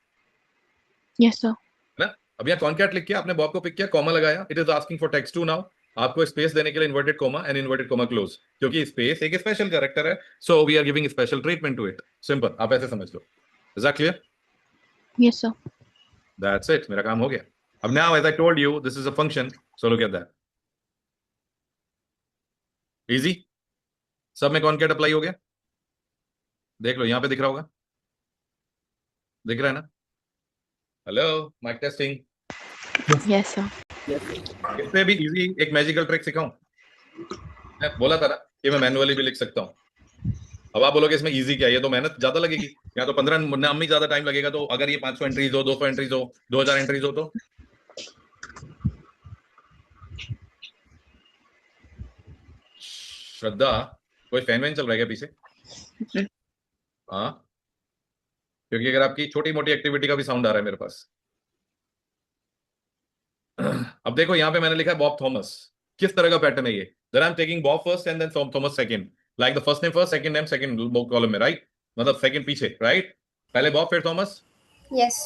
Yes, sir. ना, अब यहाँ कॉन्कैट लिख के आपने बॉब को पिक किया, कॉमा लगाया, it is asking for text two now. आपको स्पेस देने के लिए inverted comma and inverted comma close, क्योंकि स्पेस एक स्पेशल कैरेक्टर है, so we are giving special treatment to it. Simple, आप ऐसे समझ लो। Is that clear? Yes, sir. That's it, मेरा काम हो गया। अब now as I told you this is a function, so look at that, easy. सब में कॉन्कैट अप्लाई हो गया, देख लो यहाँ पे दिख रहा होगा, दिख रहा है ना? Hello, mike testing. Yes, sir. इससे भी इजी एक मैजिकल ट्रिक सिखाऊं? मैं बोला था ना कि मैं मैनुअली भी लिख सकता हूं। अब आप बोलोगे इसमें इजी क्या है, ये तो मेहनत ज्यादा लगेगी, या तो 15 नाम में ज्यादा टाइम लगेगा। तो अगर ये 500 एंट्रीज हो, 200 एंट्रीज हो, 2000 एंट्रीज हो, तो श्रद्धा कोई फैन वैन चल रहा है क्या पीछे? हाँ, क्योंकि अगर आपकी छोटी मोटी एक्टिविटी का भी साउंड आ रहा है मेरे पास। अब देखो यहाँ पे मैंने लिखा है बॉब थॉमस, किस तरह का पैटर्न है ये? Then I am taking Bob first and then Thomas second, like the first name first, second name second column में, राइट? मतलब सेकंड पीछे, राइट? पहले बॉब फिर थॉमस। Yes.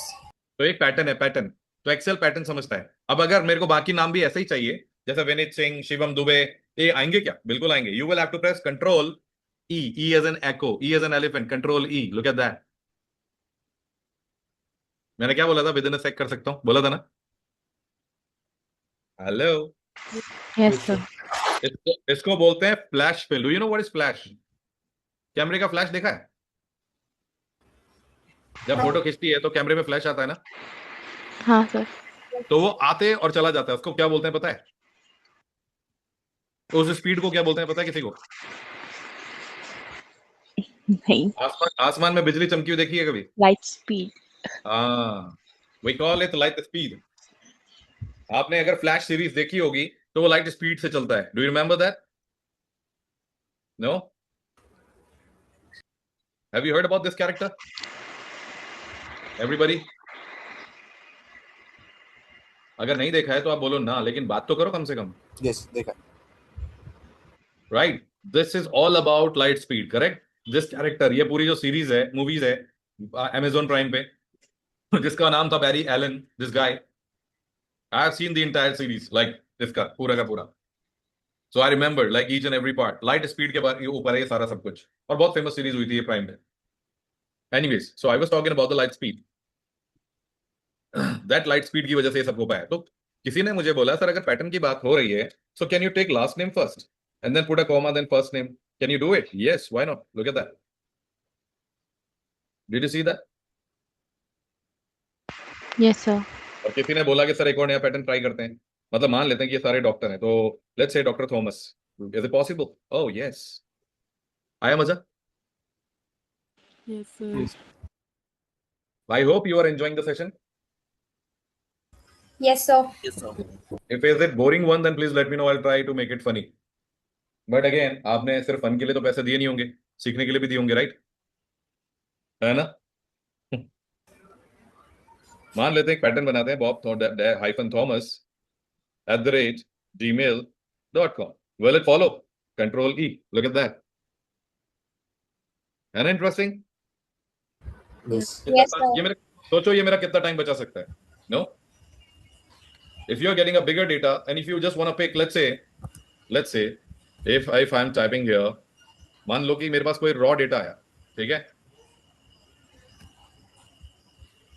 तो एक पैटर्न है, पैटर्न तो एक्सेल पैटर्न समझता है। अब अगर मेरे को बाकी नाम भी ऐसे ही चाहिए, जैसे विनीत सिंह, शिवम दुबे, ये आएंगे क्या? बिल्कुल आएंगे। You will have to press control E as an echo, E as an elephant, control E. Look at that. मैंने क्या बोला था? विद इन अ सेक कर सकता हूँ, बोला था ना? Hello, Yes, sir. इसको बोलते हैं flash fill. Do you know what is flash? कैमरे का फ्लैश देखा है? जब फोटो खींचती है तो कैमरे में फ्लैश आता है ना, हाँ सर. तो वो आते और चला जाता है. उसको क्या बोलते हैं पता है? उस स्पीड को क्या बोलते हैं पता है किसी को? नहीं. आसमान में बिजली चमकी हुई देखी है कभी? Light speed. हाँ, we call it light speed. आपने अगर फ्लैश सीरीज देखी होगी तो वो लाइट स्पीड से चलता है. Do you remember that? No? Have you heard about this character? Everybody? अगर नहीं देखा है तो आप बोलो ना, लेकिन बात तो करो कम से कम. यस, देखा. Right, this is all about light speed. Correct. This character, ये पूरी जो सीरीज है, मूवीज है Amazon प्राइम पे, जिसका नाम था Barry Allen, this guy, I have seen the entire series, like इसका पूरा का पूरा. So I remember like each and every part. Light speed के बारे ऊपर है ये सारा सब कुछ, और बहुत फेमस सीरीज हुई थी ये प्राइम पे. Anyways, so I was talking about the light speed. That light speed की वजह से ये सब हो पाया. तो किसी ने मुझे बोला, सर अगर पैटर्न की बात हो रही है, so can you take last name first and then put a comma then first name? Can you do it? Yes, why not? Look at that. Did you see that? Yes, sir. और किसी ने बोला कि sir एक और नया pattern try करते हैं. मतलब मान लेते हैं कि ये सारे डॉक्टर हैं, तो let's say doctor Thomas. Is it possible? Oh yes. आया मजा? Yes, sir. I hope you are enjoying the session. Yes, sir. Yes, sir. If is it boring one then please let me know. I try to make it funny. But again, आपने सिर्फ fun के लिए तो पैसे दिए नहीं होंगे, सीखने के लिए भी दिए होंगे, राइट? है ना? मान लेते हैं एक पैटर्न बनाते हैं, bob.thomas@gmail.com. Will it follow? Control E. Look at that. है ना इंटरेस्टिंग? यस. Yes, sir. ये मेरा, सोचो ये मेरा कितना टाइम बचा सकता है. No? If you are getting a bigger data and if you just want to pick, let's say if I am typing here, मान लो कि मेरे पास कोई रॉ डेटा आया, ठीक है?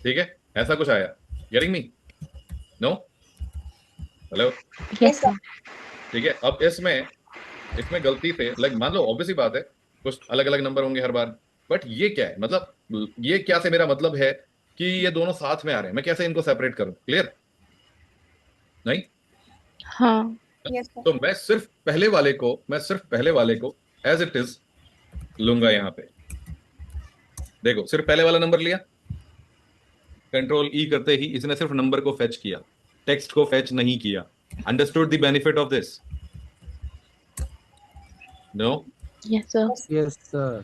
ठीक है, ऐसा कुछ आया. Getting me? No? Hello? Yes, sir. ठीक है. अब इसमें गलती से, लाइक मान लो ऑब्वियस ही बात है, कुछ अलग अलग नंबर होंगे हर बार, बट ये क्या है? मतलब ये क्या से मेरा मतलब है कि ये दोनों साथ में आ रहे हैं. मैं कैसे इनको सेपरेट करूं? क्लियर? नहीं? हाँ. Yes, sir. तो मैं सिर्फ पहले वाले को एज इट इज लूंगा. यहां पे देखो, सिर्फ पहले वाला नंबर लिया, कंट्रोल ई करते ही इसने सिर्फ नंबर को फेच किया, टेक्स्ट को फेच नहीं किया. Understood the benefit of this? No? Yes, sir. Yes, sir.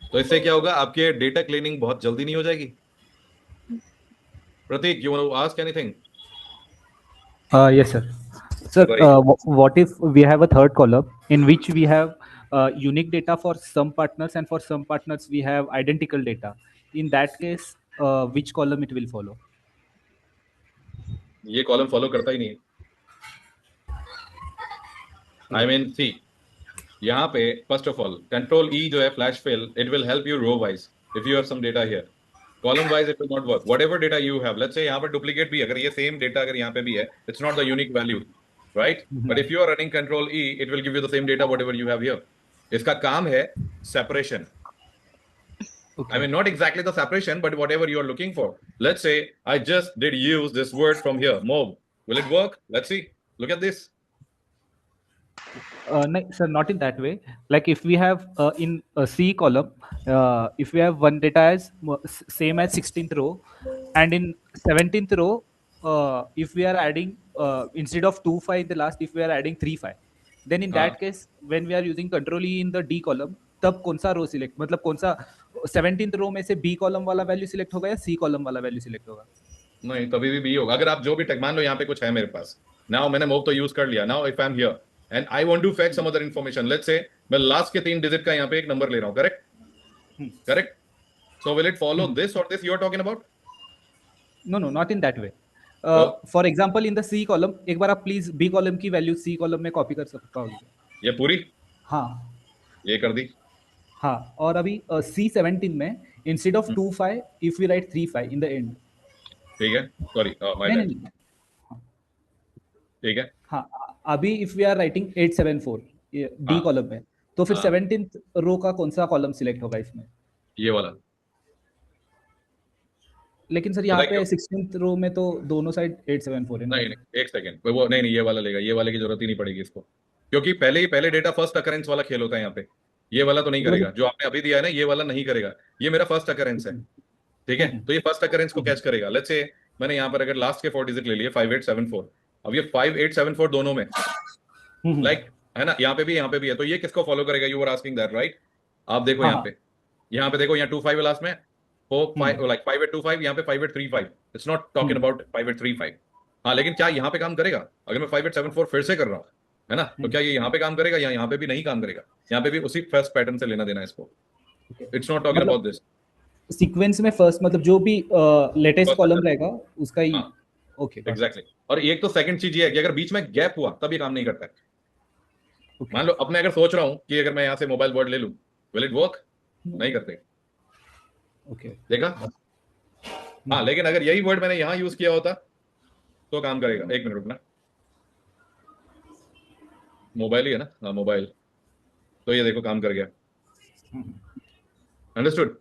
तो इससे क्या होगा? आपके डेटा क्लीनिंग बहुत जल्दी नहीं हो जाएगी? Prateek, you want to ask anything? Yes, sir. Sir, Sorry. what if we have a third column in which we have unique data for some partners and for some partners we have identical data? In that case, which column it will follow? ये column follow करता ही नहीं है. I mean see, यहाँ पे first of all control E जो है flash fill, it will help you row wise. If you have some data here, column wise it will not work. Whatever data you have, let's say यहाँ पर duplicate भी, अगर ये same data अगर यहाँ पे भी है, it's not the unique value, right? But if you are running control E, it will give you the same data whatever you have here. इसका काम है separation. I mean, not exactly the separation, but whatever you are looking for. Let's say I just did use this word from here, mob. Will it work? Let's see. Look at this. No, sir, not in that way. Like if we have in a C column, if we have one data as same as 16th row, and in 17th row, if we are adding instead of 2 5 in the last, if we are adding 3 5, then in that case, when we are using control E in the D column, तब कौन सा row select, मतलब कौन सा 17th रो में से B column वाला value select होगा या C कॉलम वाला वैल्यू सिलेक्ट होगा? नहीं, तभी भी B होगा. अगर आप जो भी टेक, मान लो यहाँ पे कुछ है मेरे पास, नाउ मैंने मोब तो यूज कर लिया. Now if I am here and I want to fetch some other information, let's say मैं लास्ट के 3 डिजिट का यहाँ पे एक नंबर ले रहा हूँ. Correct. So will it follow this और this you are talking about? No, not in that way. For example, in the C column, एक बार आप प्लीज B कॉलम की वैल्यू C कॉलम में कॉपी कर सकते हो. ये पूरी? हाँ. ये कर दी। हाँ, और अभी C17 में instead of 2 5 if we write 3 5 in the end. ठीक है, सॉरी माय नहीं बैड। नहीं नहीं, ठीक है, हाँ, अभी if we are writing 874 D हाँ कॉलम में, तो फिर हाँ 17th रो का कौन सा कॉलम सिलेक्ट होगा इसमें? ये वाला। लेकिन सर पता यहाँ है क्यों? पे 16th रो में तो दोनों साइड 874 है ना। नहीं नहीं, एक सेकेंड, वो नहीं नहीं, ये वाला लेगा, ये वाले की जरूरत ही नहीं पड़ेगी इसको, क्योंकि पहले डेटा फर्स्ट अकरेंस वाला खेल होता है यहाँ पे। ये वाला तो नहीं तो करेगा, जो आपने अभी दिया है ना, ये वाला नहीं करेगा। ये मेरा फर्स्ट अकरेंस है, ठीक है, तो ये फर्स्ट अकरेंस को कैच करेगा। लेट्स से मैंने यहाँ पर अगर लास्ट के 4 डिजिट ले लिए 5874, अब ये 5874 दोनों में लाइक है ना, यहाँ पे भी है, तो ये किसको फॉलो करेगा? You are asking that right. आप देखो हाँ यहाँ पे देखो, यहाँ 25 है लास्ट में, 4 लाइक 5825, यहाँ पे 5835। It's not talking about 5835। हाँ, लेकिन क्या यहाँ पे काम करेगा? अगर मैं 5874 फिर से कर रहा हूँ, है ना, तो क्या ये यहाँ पे काम करेगा या यहाँ पे भी नहीं काम करेगा? यहाँ पे भी उसी फर्स्ट पैटर्न से लेना देना है इसको। इट्स नॉट टॉकिंग मतलब अबाउट दिस। सीक्वेंस में फर्स्ट मतलब जो भी लेटेस्ट First कॉलम अगर- रहेगा उसका ही। हाँ ओके एग्जैक्टली। और एक तो सेकंड चीज ये है कि अगर बीच में गैप हुआ तब ये काम नहीं करता है। ओके मान लो अब मैं अगर सोच रहा हूँ कि अगर मैं यहाँ से मोबाइल वर्ड ले लूँ, विल इट वर्क? नहीं करते, ओके देखा? हाँ, लेकिन अगर यही वर्ड मैंने यहाँ यूज किया होता तो काम करेगा। एक मिनट रुकना, मोबाइल ही है ना, हाँ मोबाइल, तो ये देखो काम कर गया। अंडरस्टूड?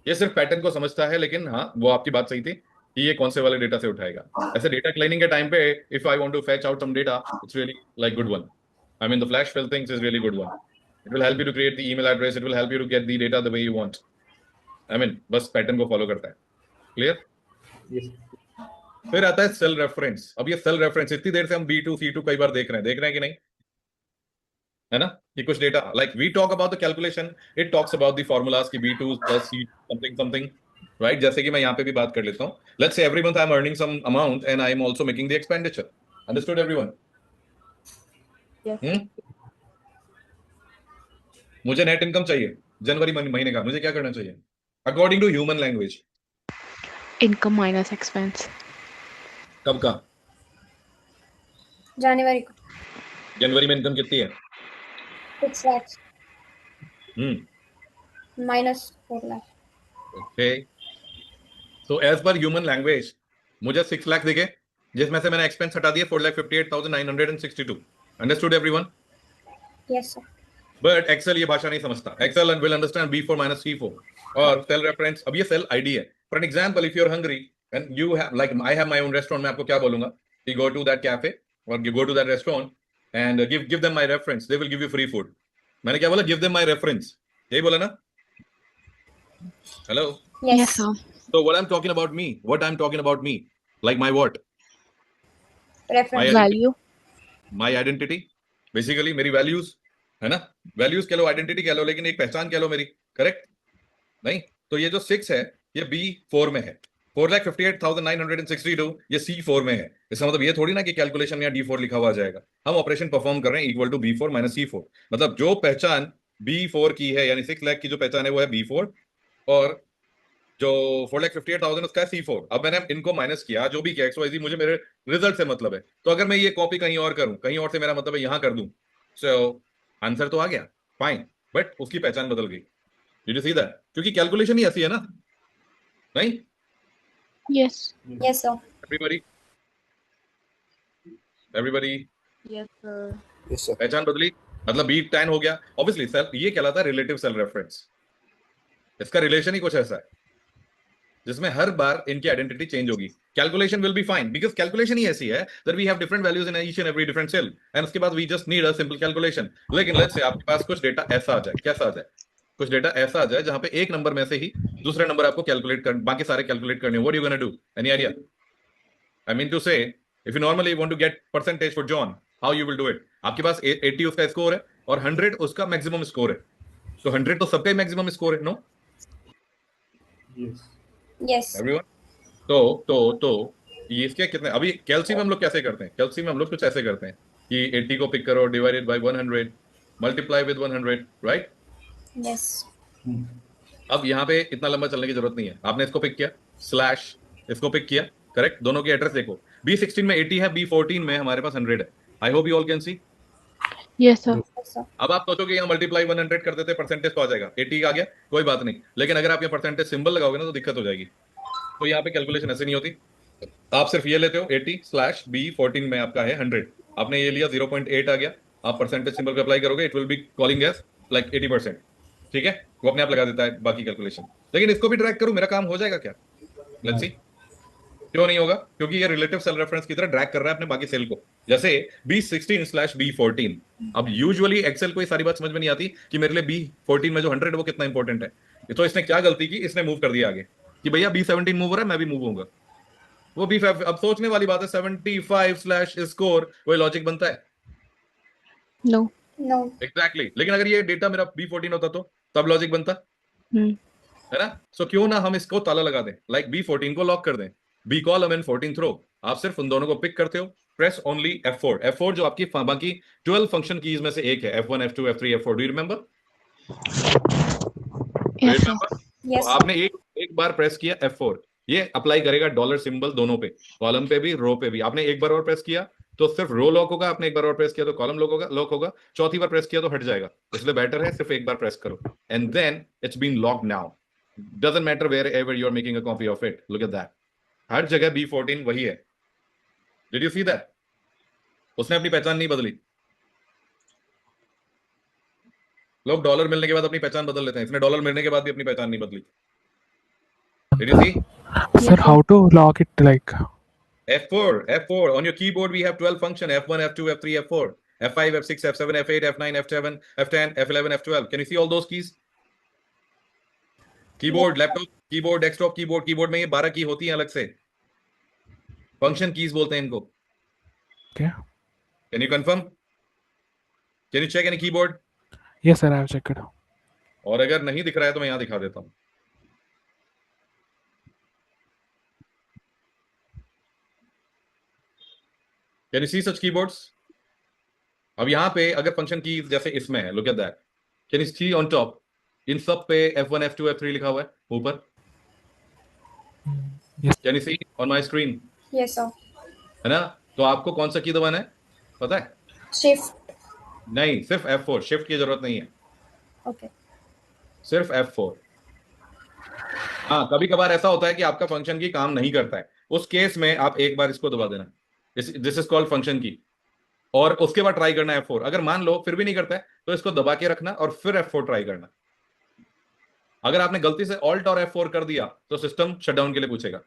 ये सिर्फ पैटर्न को समझता है, लेकिन हाँ वो आपकी बात सही थी कि ये कौन से वाले डेटा से उठाएगा। ऐसे डेटा क्लीनिंग के टाइम पे if I want to fetch out some data, it's really like good one. I mean the flash fill things is really good one. It will help you to create the email address, it will help you to get the data the way you want. I mean बस pattern को follow करता है। Clear? फिर आता है cell reference. अब ये cell reference इतनी देर से हम B2 C2 कई बार देख रहे हैं कि नहीं, है ना, कि कुछ data like we talk about the calculation, it talks about the formulas की B2 plus C something something, right? जैसे कि मैं यहाँ पे भी बात कर लेता हूँ। Let's say every month I am earning some amount and I am also making the expenditure. Understood everyone? मुझे नेट इनकम चाहिए जनवरी महीने का, मुझे क्या करना चाहिए according to human language? Income minus expense. कब का? जनवरी को जनवरी में इनकम कितनी है? 6 lakhs hmm minus 4 lakhs. Okay, so as per human language मुझे 6 लाख दिखे, जिसमें से मैंने एक्सपेंस हटा दिए 4,58,962। Understood everyone? Yes, sir. But Excel ये भाषा नहीं समझता। Excel will understand B4 minus C4 और सेल रेफरेंस। अब ये सेल आईडी है। For an example, if you are hungry and you have like I have my own restaurant, मैं आपको क्या बोलूंगा कि गो टू दैट कैफे और go to that restaurant and give them my reference, they will give you free food. मैंने क्या बोला? Give them my reference, यही बोला ना? Hello? Yes. Yes, sir. So what I'm talking about me, what I'm talking about me, like my what? Reference. My Value. my identity, basically मेरी values, है ना? values कह लो, identity कह लो, लेकिन एक पहचान कह लो मेरी, करेक्ट? नहीं, तो ये जो 6 है ये B4 में है, 4,58,962 ये C4 में है। इसका मतलब ये थोड़ी ना कि कैलकुलेशन में D4 लिखा हुआ आ जाएगा। हम ऑपरेशन परफॉर्म कर रहे हैं equal to B4 minus C4, मतलब जो पहचान B4 की है, यानी 6 लाख की जो पहचान है वो है B4 और जो 4,58,000 उसका है C4। अब मैंने इनको माइनस किया, जो भी किया XYZ, मुझे मेरे रिजल्ट से मतलब है। तो अगर मैं ये कॉपी कहीं और करूं, कहीं और से मेरा मतलब है यहां कर दूं, सो आंसर तो आ गया, फाइन, बट उसकी पहचान बदल गई। Did you see that? क्योंकि कैलकुलेशन ही ऐसी है ना, नहीं? Yes. Yes, sir. Everybody Yes, sir. Yes, sir. पहचान बदली, मतलब B10 हो गया। ऑब्वियसली सेल ये कहलाता है रिलेटिव सेल रेफरेंस। इसका रिलेशन ही कुछ ऐसा है जिसमें हर बार इनकी आइडेंटिटी चेंज होगी। Calculation will be fine because calculation ही ऐसी है that we have different values in each and every different cell, and उसके बाद we just need a simple calculation. लेकिन लेट्स से आपके पास कुछ डेटा ऐसा आ जाए, कैसा आ जाए? कुछ डेटा ऐसा आ जाए जहां पे एक नंबर में से ही दूसरा नंबर आपको कैलकुलेट कर, बाकी सारे कैलकुलेट करने, what you gonna do? Any idea? I mean to say if you normally want to get percentage for John, how you will do it? आपके पास 80 उसका स्कोर है और 100 उसका मैक्सिमम स्कोर है, तो 100 तो सबका ही मैक्सिमम स्कोर है, नो? Yes. एवरीवन? तो ये इसके कितने? अभी कैलसी में हम लोग कैसे करते हैं? कैलसी में हम लोग कुछ ऐसे करते हैं कि 80 को पिक करो, divided by 100, multiply with 100, right? Yes. अब यहाँ पे इतना लंबा चलने की जरूरत नहीं है। आपने इसको पिक किया, स्लैश इसको पिक किया, करेक्ट? दोनों के एड्रेस देखो, B16 में 80 है, B14 में हमारे पास 100 है। आई hope you all can see. Yes, sir. Yes, sir. अब आप सोचोगे यहाँ मल्टीप्लाई 100 कर देते परसेंटेज तो आ जाएगा, 80 आ गया, कोई बात नहीं, लेकिन अगर आप ये परसेंटेज सिंबल लगाओगे ना तो दिक्कत हो जाएगी। तो यहाँ पे कैलकुलेशन ऐसे नहीं होती, आप सिर्फ ये लेते हो 80/B14 में आपका है 100, आपने ये लिया 0.8 आ गया, आप परसेंटेज सिंबल पे अप्लाई करोगे, it will be calling as like 80%, ठीक है, वो अपने आप लगा देता है बाकी कैलकुलेशन। लेकिन इसको भी ट्रैक करूं, मेरा काम हो जाएगा क्या? Let's see. क्यों नहीं होगा? क्योंकि ये रिलेटिव सेल रेफरेंस की तरह ड्रैग कर रहा है अपने बाकी सेल को, जैसे B16/B14। अब यूजुअली एक्सेल को ये सारी बात समझ में नहीं आती कि मेरे लिए B14 में जो 100 है वो कितना इंपॉर्टेंट है। तो इसने क्या गलती की, इसने मूव कर दिया आगे कि भैया B17 मूव हो रहा है, मैं भी मूव होऊंगा। वो B5, अब सोचने वाली बात है, 75/स्कोर, कोई लॉजिक बनता है? नो। No. एग्जैक्टली लेकिन अगर ये डेटा मेरा B14 होता तो तब लॉजिक बनता है ना। सो क्यों ना हम इसको ताला लगा दें, लाइक B14 को लॉक कर दें, बी कॉलम इन 14th रो, आप सिर्फ उन दोनों को पिक करते हो, प्रेस ओनली F4 जो आपकी बाकी 12 फंक्शन कीज में से एक है, F1 F2 F3 F4, do you remember? Yes sir. Yes. तो आपने एक बार प्रेस किया F4, ये अप्लाई करेगा डॉलर सिंबल दोनों पे, कॉलम पे भी रो पे भी। आपने एक बार और प्रेस किया तो सिर्फ रो लॉक होगा, आपने एक बार और प्रेस किया तो कॉलम लॉक होगा, चौथी बार प्रेस किया तो हट जाएगा। इसलिए बेटर है सिर्फ एक बार प्रेस करो, and then it's been locked now, doesn't matter wherever you are making a copy of it, look at that, हर जगह B14 वही है। Did you see that? उसने अपनी पहचान नहीं बदली। लोग डॉलर मिलने के बाद अपनी पहचान बदल लेते हैं, इसने डॉलर मिलने के बाद भी अपनी पहचान नहीं बदली। Did you see? Sir, how to lock it like? F4 on your keyboard we have 12 function, F1 F2 F3 F4 F5 F6 F7 F8 F9 F7 F10 F11 F12, can you see all those keys? Keyboard, laptop keyboard, desktop keyboard, keyboard में ये 12 की होती हैं अलग से, function keys बोलते हैं इनको। Okay. Can you confirm? Can you check any keyboard? Yes, sir, I have checked. और अगर नहीं दिख रहा है तो मैं यहां दिखा देता हूं। Can you see such keyboards? अब यहां पे अगर फंक्शन कीज जैसे इसमें है, look at that, can you see on top इन सब पे F1 F2 F3 लिखा हुआ है ऊपर? Yes. Can you see on my screen? Yes, sir. है ना। तो आपको कौन सा की दबाना है पता है? Shift. नहीं, सिर्फ F4, शिफ्ट की जरूरत नहीं है, Okay. सिर्फ F4। हाँ, कभी कभार ऐसा होता है कि आपका फंक्शन की काम नहीं करता है, उस केस में आप एक बार इसको दबा देना, दिस इज कॉल्ड फंक्शन की, और उसके बाद ट्राई करना F4। अगर मान लो फिर भी नहीं करता है तो इसको दबा के रखना और फिर F4 ट्राई करना। अगर आपने गलती से Alt और F4 कर दिया तो सिस्टम शटडाउन के लिए पूछेगा,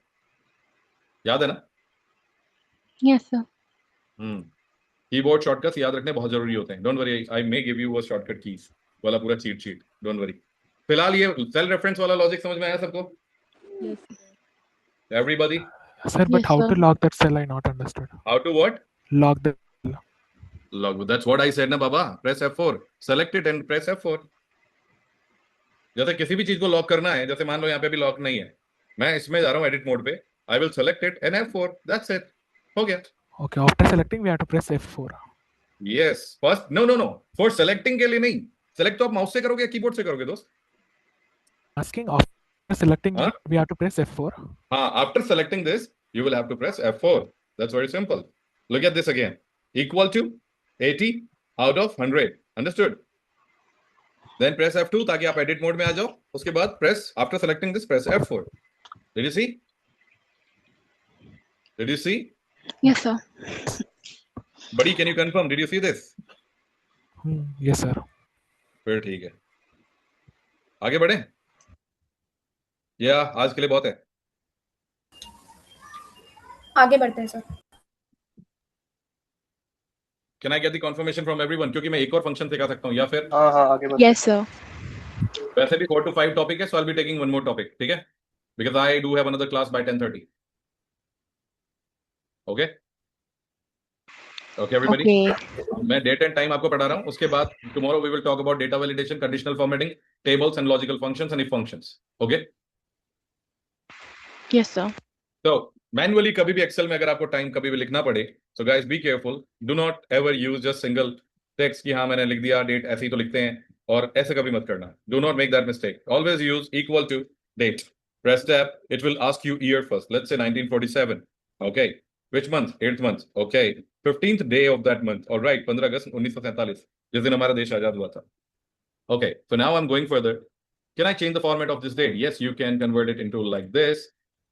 याद है ना? Yes sir. कीबोर्ड शॉर्टकट्स याद रखने बहुत जरूरी होते हैं, don't worry, I may give you a shortcut keys वाला पूरा चीट शीट, डोंट वरी। फिलहाल ये सेल रेफरेंस वाला लॉजिक समझ में आया सबको? Everybody? Sir, but Yes, how to sir. lock that cell? I not understood. How to what? Lock the. Lock, that's what I said ना बाबा, press F4, select it and press F4। जैसे किसी भी चीज को लॉक करना है, जैसे मान लो यहाँ पे भी लॉक नहीं है, मैं इसमें जा रहा हूँ एडिट मोड पे, I will select it and F4, that's it, हो गया। Okay, after selecting, we have to press F4. Yes, first no, for selecting के लिए नहीं, सेलेक्ट तो आप माउस से करोगे या कीबोर्ड से करोगे दोस्त? Asking after selecting, Huh? we have to press F4. हाँ, after selecting this, you will have to press F4. That's very simple. Look at this again. Equal to 80 out of 100. Understood? Then press F2 ताकि आप edit mode में आ जाओ। उसके बाद press, after selecting this, press F4. Did you see? Did you see? Yes sir. Buddy, can you confirm? Did you see this? Yes, sir. फिर ठीक है। आगे बढ़े? या आज के लिए बहुत है? आगे बढ़ते हैं sir. Can I get the confirmation from everyone? क्योंकि मैं एक और फंक्शन सिखा सकता हूँ, या फिर हाँ हाँ आगे बढ़ो। Yes sir. वैसे भी 4 to 5 टॉपिक है, so I'll be taking one more topic, ठीक है? Because I do have another class by 10:30. Okay? Okay, everybody? Okay. मैं डेट एंड टाइम आपको पढ़ा रहा हूँ, उसके बाद tomorrow we will talk about data validation, conditional formatting, tables and logical functions and if functions. Okay? Yes sir. So manually कभी भी Excel में अगर आपको टाइम कभी भी लिखना पड़े, so guys be careful, do not ever use just single text कि हाँ मैंने लिख दिया डेट, ऐसे ही तो लिखते हैं, और ऐसे कभी मत करना, do not make that mistake, always use equal to date, press tab, it will ask you year first, let's say 1947, okay, which month? 8th month, okay, 15th day of that month, all right, 15 अगस्त 1947, जिस दिन हमारा देश आजाद हुआ था. Okay, so now I'm going further. Can I change the format of this date? Yes, you can convert it into like this.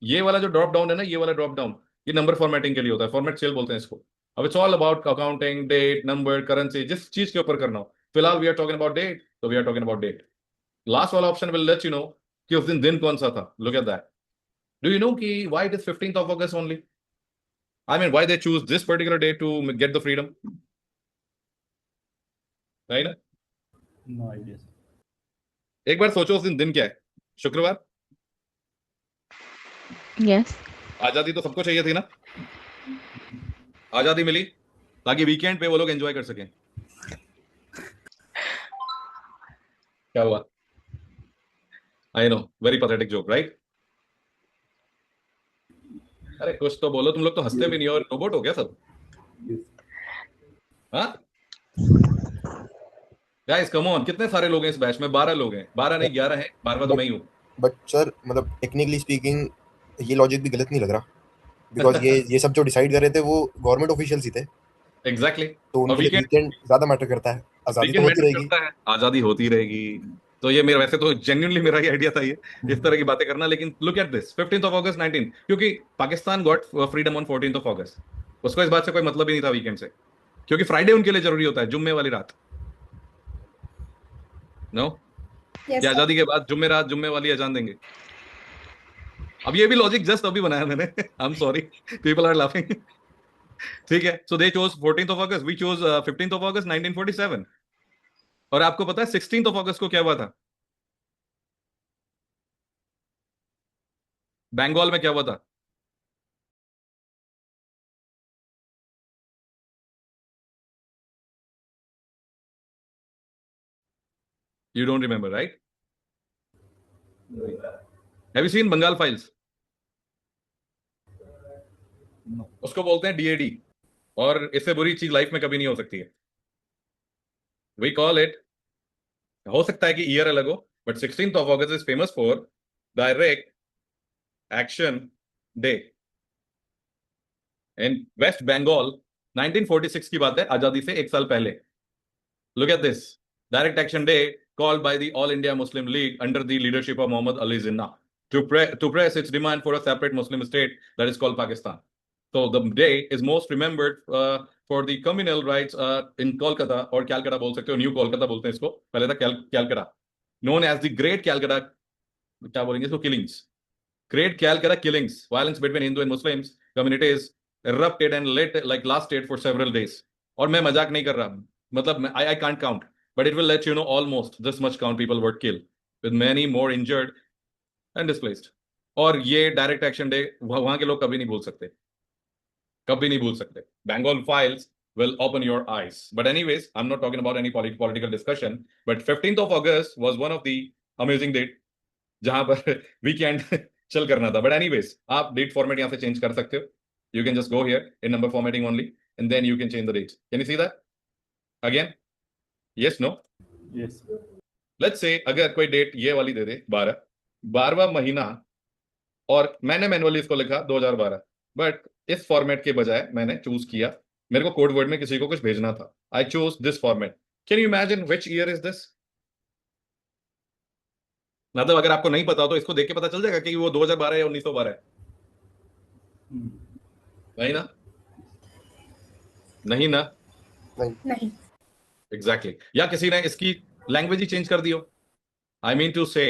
ये वाला जो drop down है ना, ये वाला ड्रॉप डाउन, ये नंबर फॉर्मेटिंग के लिए होता है. फॉर्मेट सेल बोलते हैं इसको. अब it's all about accounting, date, number, currency, जिस चीज के ऊपर करना हो. फिलहाल we are talking about date, तो we are talking about date. Last वाला option will let you know कि उस दिन कौन सा था. Look at that. Do you know कि why it is 15th of August only? I mean, why they choose this particular day to get the freedom? Right? ना? No idea. एक बार सोचो उस दिन क्या है. शुक्रवार. यस. आजादी तो सबको चाहिए थी ना. आजादी मिली ताकि वीकेंड पे वो लोग एंजॉय कर सकें. क्या हुआ? I know, very pathetic joke, right? अरे कुछ तो बोलो, तुम लोग तो हंसते भी नहीं और रोबोट हो गया सब. हाँ गाइस, कम ऑन. कितने सारे लोग हैं इस बैच में? 12 लोग हैं. 12 नहीं, 11 हैं. 12वां तो मैं ही हूँ. बट सर मतलब टेक्निकली स्पीकिंग ये लॉजिक भी गलत नहीं लग रहा, बिकॉज ये सब जो डिसाइड कर रहे थे वो गवर्नमेंट ऑफिशियल्स ही थे, एग्जैक्टली. तो उनके लिए weekend- वीकेंड ज्यादा मैटर करता है. आजादी तो होती रहेगी. आजादी होती रहेगी. तो ये मेरा वैसे तो जेन्युइनली मेरा ही आइडिया था ये, इस तरह की बातें करना. लेकिन look at this, 15th of August 19, क्योंकि Pakistan got freedom on 14th of August. उसको इस बात से कोई मतलब ही नहीं था वीकेंड से, क्योंकि फ्राइडे उनके लिए जरूरी होता है, जुम्मे वाली रात. नो, Yes, कि sir. आजादी के बाद जुम्मे रात जुम्मे वाली अजान देंगे. अब ये भी लॉजिक जस्ट अभी बनाया मैंने. I am sorry, people are laughing. ठीक है. So they chose 14th of August, we chose 15th of August 1947. और आपको पता है 16th of August को क्या हुआ था? बंगाल में क्या हुआ था? You don't remember, right? Have you seen Bengal Files? No. उसको बोलते हैं DAD, और इससे बुरी चीज लाइफ में कभी नहीं हो सकती है. We call it, हो सकता है कि ईयर अलग हो, but 16th of August is famous for Direct Action Day. In West Bengal, 1946 की बात है, आजादी से एक साल पहले. Look at this. Direct Action Day, called by the All India Muslim League under the leadership of Muhammad Ali Jinnah to press its demand for a separate Muslim state that is called Pakistan. So the day is most remembered for the communal rights in Kolkata, or Calcutta बोल सकते हो, new Kolkata बोलते हैं इसको, पहले था Calcutta, known as the Great Calcutta, क्या बोलेंगे इसको, killings. Great Calcutta killings. Violence between Hindu and Muslims communities erupted and lasted for several days. और मैं मजाक नहीं कर रहा, मतलब I can't count, but it will let you know almost this much count people were killed, with many more injured and displaced. और ये direct action day वहां के लोग कभी नहीं भूल सकते, कभी नहीं भूल सकते. Bengal Files will open your eyes. But anyways, I'm not talking about any political discussion, but 15th of August was one of the amazing date जहां पर वीकेंड चल करना था. बट एनीवेज, आप डेट फॉर्मेट यहां से चेंज कर सकते हो. You can just go here in number formatting only, and then you can change the dates. Can you see that again? Yes, no? Yes. Let's say अगर कोई date ये वाली दे दे, 12वां महीना, और मैंने मैनुअली इसको लिखा 2012, बट इस फॉर्मेट के बजाय मैंने चूज किया, मेरे को कोड वर्ड में किसी को कुछ भेजना था. I choose this format. Can you imagine which year is this? मतलब अगर आपको नहीं पता तो इसको देख के पता चल जाएगा कि वो 2012 या 1912 है. नहीं ना? नहीं ना? नहीं. एग्जैक्टली. या किसी ने इसकी लैंग्वेज ही चेंज कर दी हो. आई मीन टू से,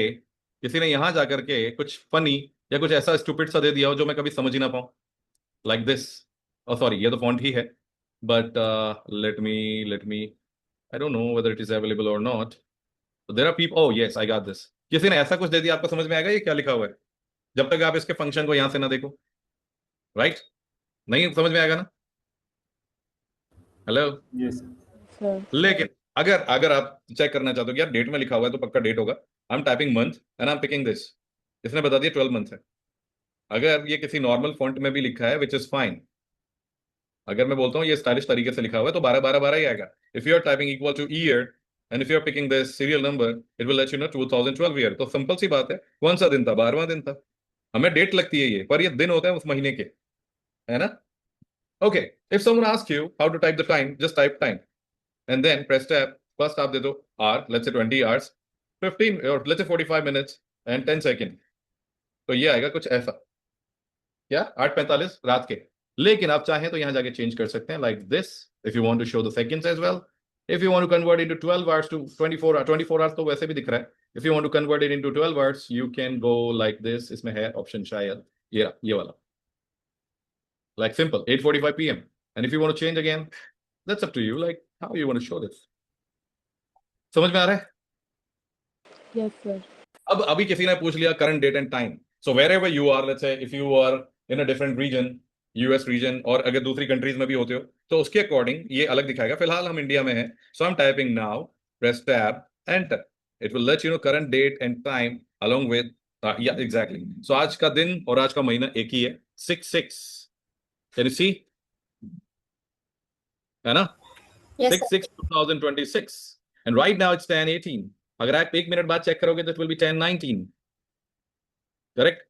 किसी ने यहां जाकर के कुछ फनी या कुछ ऐसा स्टूपिड सा दे दिया हो जो मैं कभी समझ ही ना पाऊं, लाइक दिस. oh सॉरी, ये तो फॉन्ट ही है, but let me I don't know whether it is available और not. There are people, oh yes, I got this. किसी ने ऐसा कुछ दे दिया, आपको समझ में आएगा ये क्या लिखा हुआ है जब तक आप इसके फंक्शन को यहां से ना देखो, राइट? नहीं समझ में आएगा ना? हेलो? Yes. लेकिन अगर आप चेक करना चाहते हो कि यार डेट में लिखा हुआ है तो पक्का डेट होगा, आई am typing month and I am picking this. इसने बता दिया 12 मंथ है. अगर ये किसी नॉर्मल फॉन्ट में भी लिखा है, विच इज फाइन, अगर मैं बोलता हूँ ये स्टाइलिश तरीके से लिखा हुआ है तो 12 ही आएगा. If you are typing equal to year and if you are picking this serial number, it will let you know 2012 year. तो सिंपल सी बात है, कौन सा दिन था? 12वां दिन था. हमें डेट लगती है ये, पर ये दिन होते हैं उस महीने के, है ना? Okay, if someone ask you how to type the time, just type time and then press tab first आप दे दो आर, लेट्स से 20 आवर्स 15 और let's say 45 minutes and 10 second, तो ये आएगा कुछ ऐसा, क्या 8:45 रात के। लेकिन आप चाहें तो यहां जाके चेंज कर सकते हैं like this, if you want to show the seconds as well, if you want to convert into 12 hours to 24 hours तो वैसे भी दिख रहा है, if you want to convert it into 12 hours you can go like this, इसमें है option शायद ये वाला, like simple 8:45 p.m. and if you want to change again that's up to you, like how you want to show this. समझ में आ रहा है? Yes sir. अब अभी किसी ने पूछ लिया current date and time, so wherever you are, let's say if you are in a different region, US region, और अगर दूसरी कंट्रीज में भी होते हो तो उसके अकॉर्डिंग ये अलग दिखाएगा। फिलहाल हम इंडिया में हैं, so I am typing now, press tab, enter, it will let you know current date and time along with yeah exactly, so आज का दिन और आज का महीना एक ही है, 6/6, can you see, है ना? Yes, sir. 6/6/2026 and right now it's 10:18. अगर आप 1 मिनट बाद चेक करोगे तो it will be 10:19. Correct?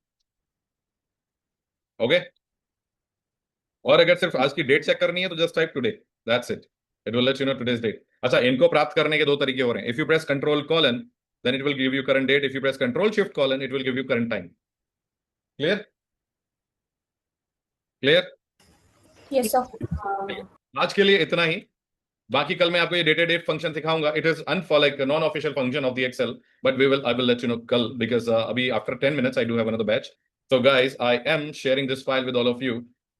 Okay? और अगर सिर्फ आज की डेट चेक करनी है तो just type today, that's it, it will let you know today's date. अच्छा, इनको प्राप्त करने के दो तरीके हो रहे हैं, if you press control colon then it will give you current date, if you press control shift colon it will give you current time. Clear? Clear? Yes, sir. आज के लिए इतना ही, बाकी कल मैं आपको ये डेटा डेट फंक्शन सिखाऊंगा, it is like non official function of the Excel, but I will let you know कल, बिकॉज अभी after 10 minutes I do have another batch, so guys I am sharing this file with all of you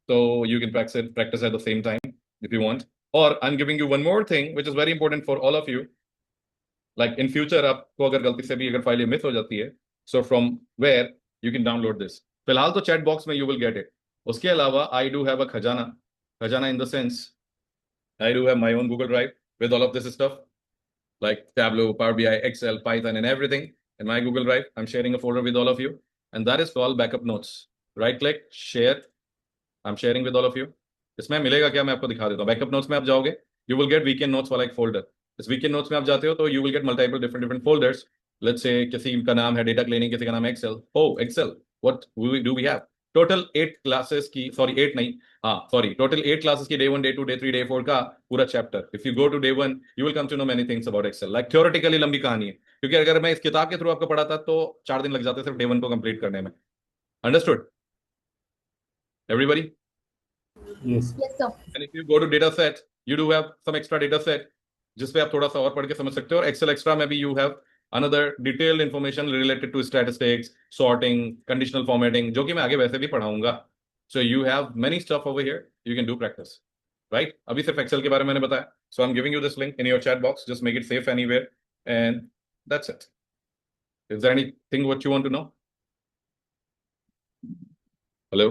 so you can practice at the same time if you want, or I'm giving you one more thing which is very important for all of you, like in future आपको अगर गलती से भी अगर file miss हो जाती है, so from where you can download this, फिलहाल तो चैट बॉक्स में you will get it, उसके अलावा I do have a खजाना in the sense I do have my own Google Drive with all of this stuff, like Tableau, Power BI, Excel, Python, and everything in my Google Drive. I'm sharing a folder with all of you, and that is called backup notes. Right click, share. I'm sharing with all of you. इसमें मिलेगा क्या, मैं आपको दिखा देता हूँ। Backup notes में आप जाओगे, you will get weekend notes वाला एक folder. इस weekend notes में आप जाते हो तो you will get multiple different folders. Let's say किसी का नाम है data cleaning, किसी का नाम है Excel. Oh, Excel. What do we have? Total 8 classes की, सॉरी 8 नहीं, हाँ सॉरी, टोटल 8 क्लासेस की, डे 1, डे 2, डे 3, डे 4 का पूरा chapter. If you go to day 1 you will come to know many things about Excel, like theoretically लंबी कहानी है, क्योंकि अगर मैं इस किताब के थ्रू आपको पढ़ाता तो 4 दिन लग जाते सिर्फ डे 1 को कंप्लीट करने में। Understood everybody? Yes. Yes, sir. And if you go to data set you do have some extra data set जिसपे आप थोड़ा सा और पढ़ के समझ सकते हो, और एक्सेल एक्स्ट्रा में भी you have another detailed information related to statistics, sorting, conditional formatting, जो कि मैं आगे वैसे भी पढ़ाऊंगा। So you have many stuff over here you can do practice, right? अभी सिर्फ Excel के बारे में मैंने बताया, so I'm giving you this link in your chat box, just make it safe anywhere, and that's it. Is there anything what you want to know? Hello?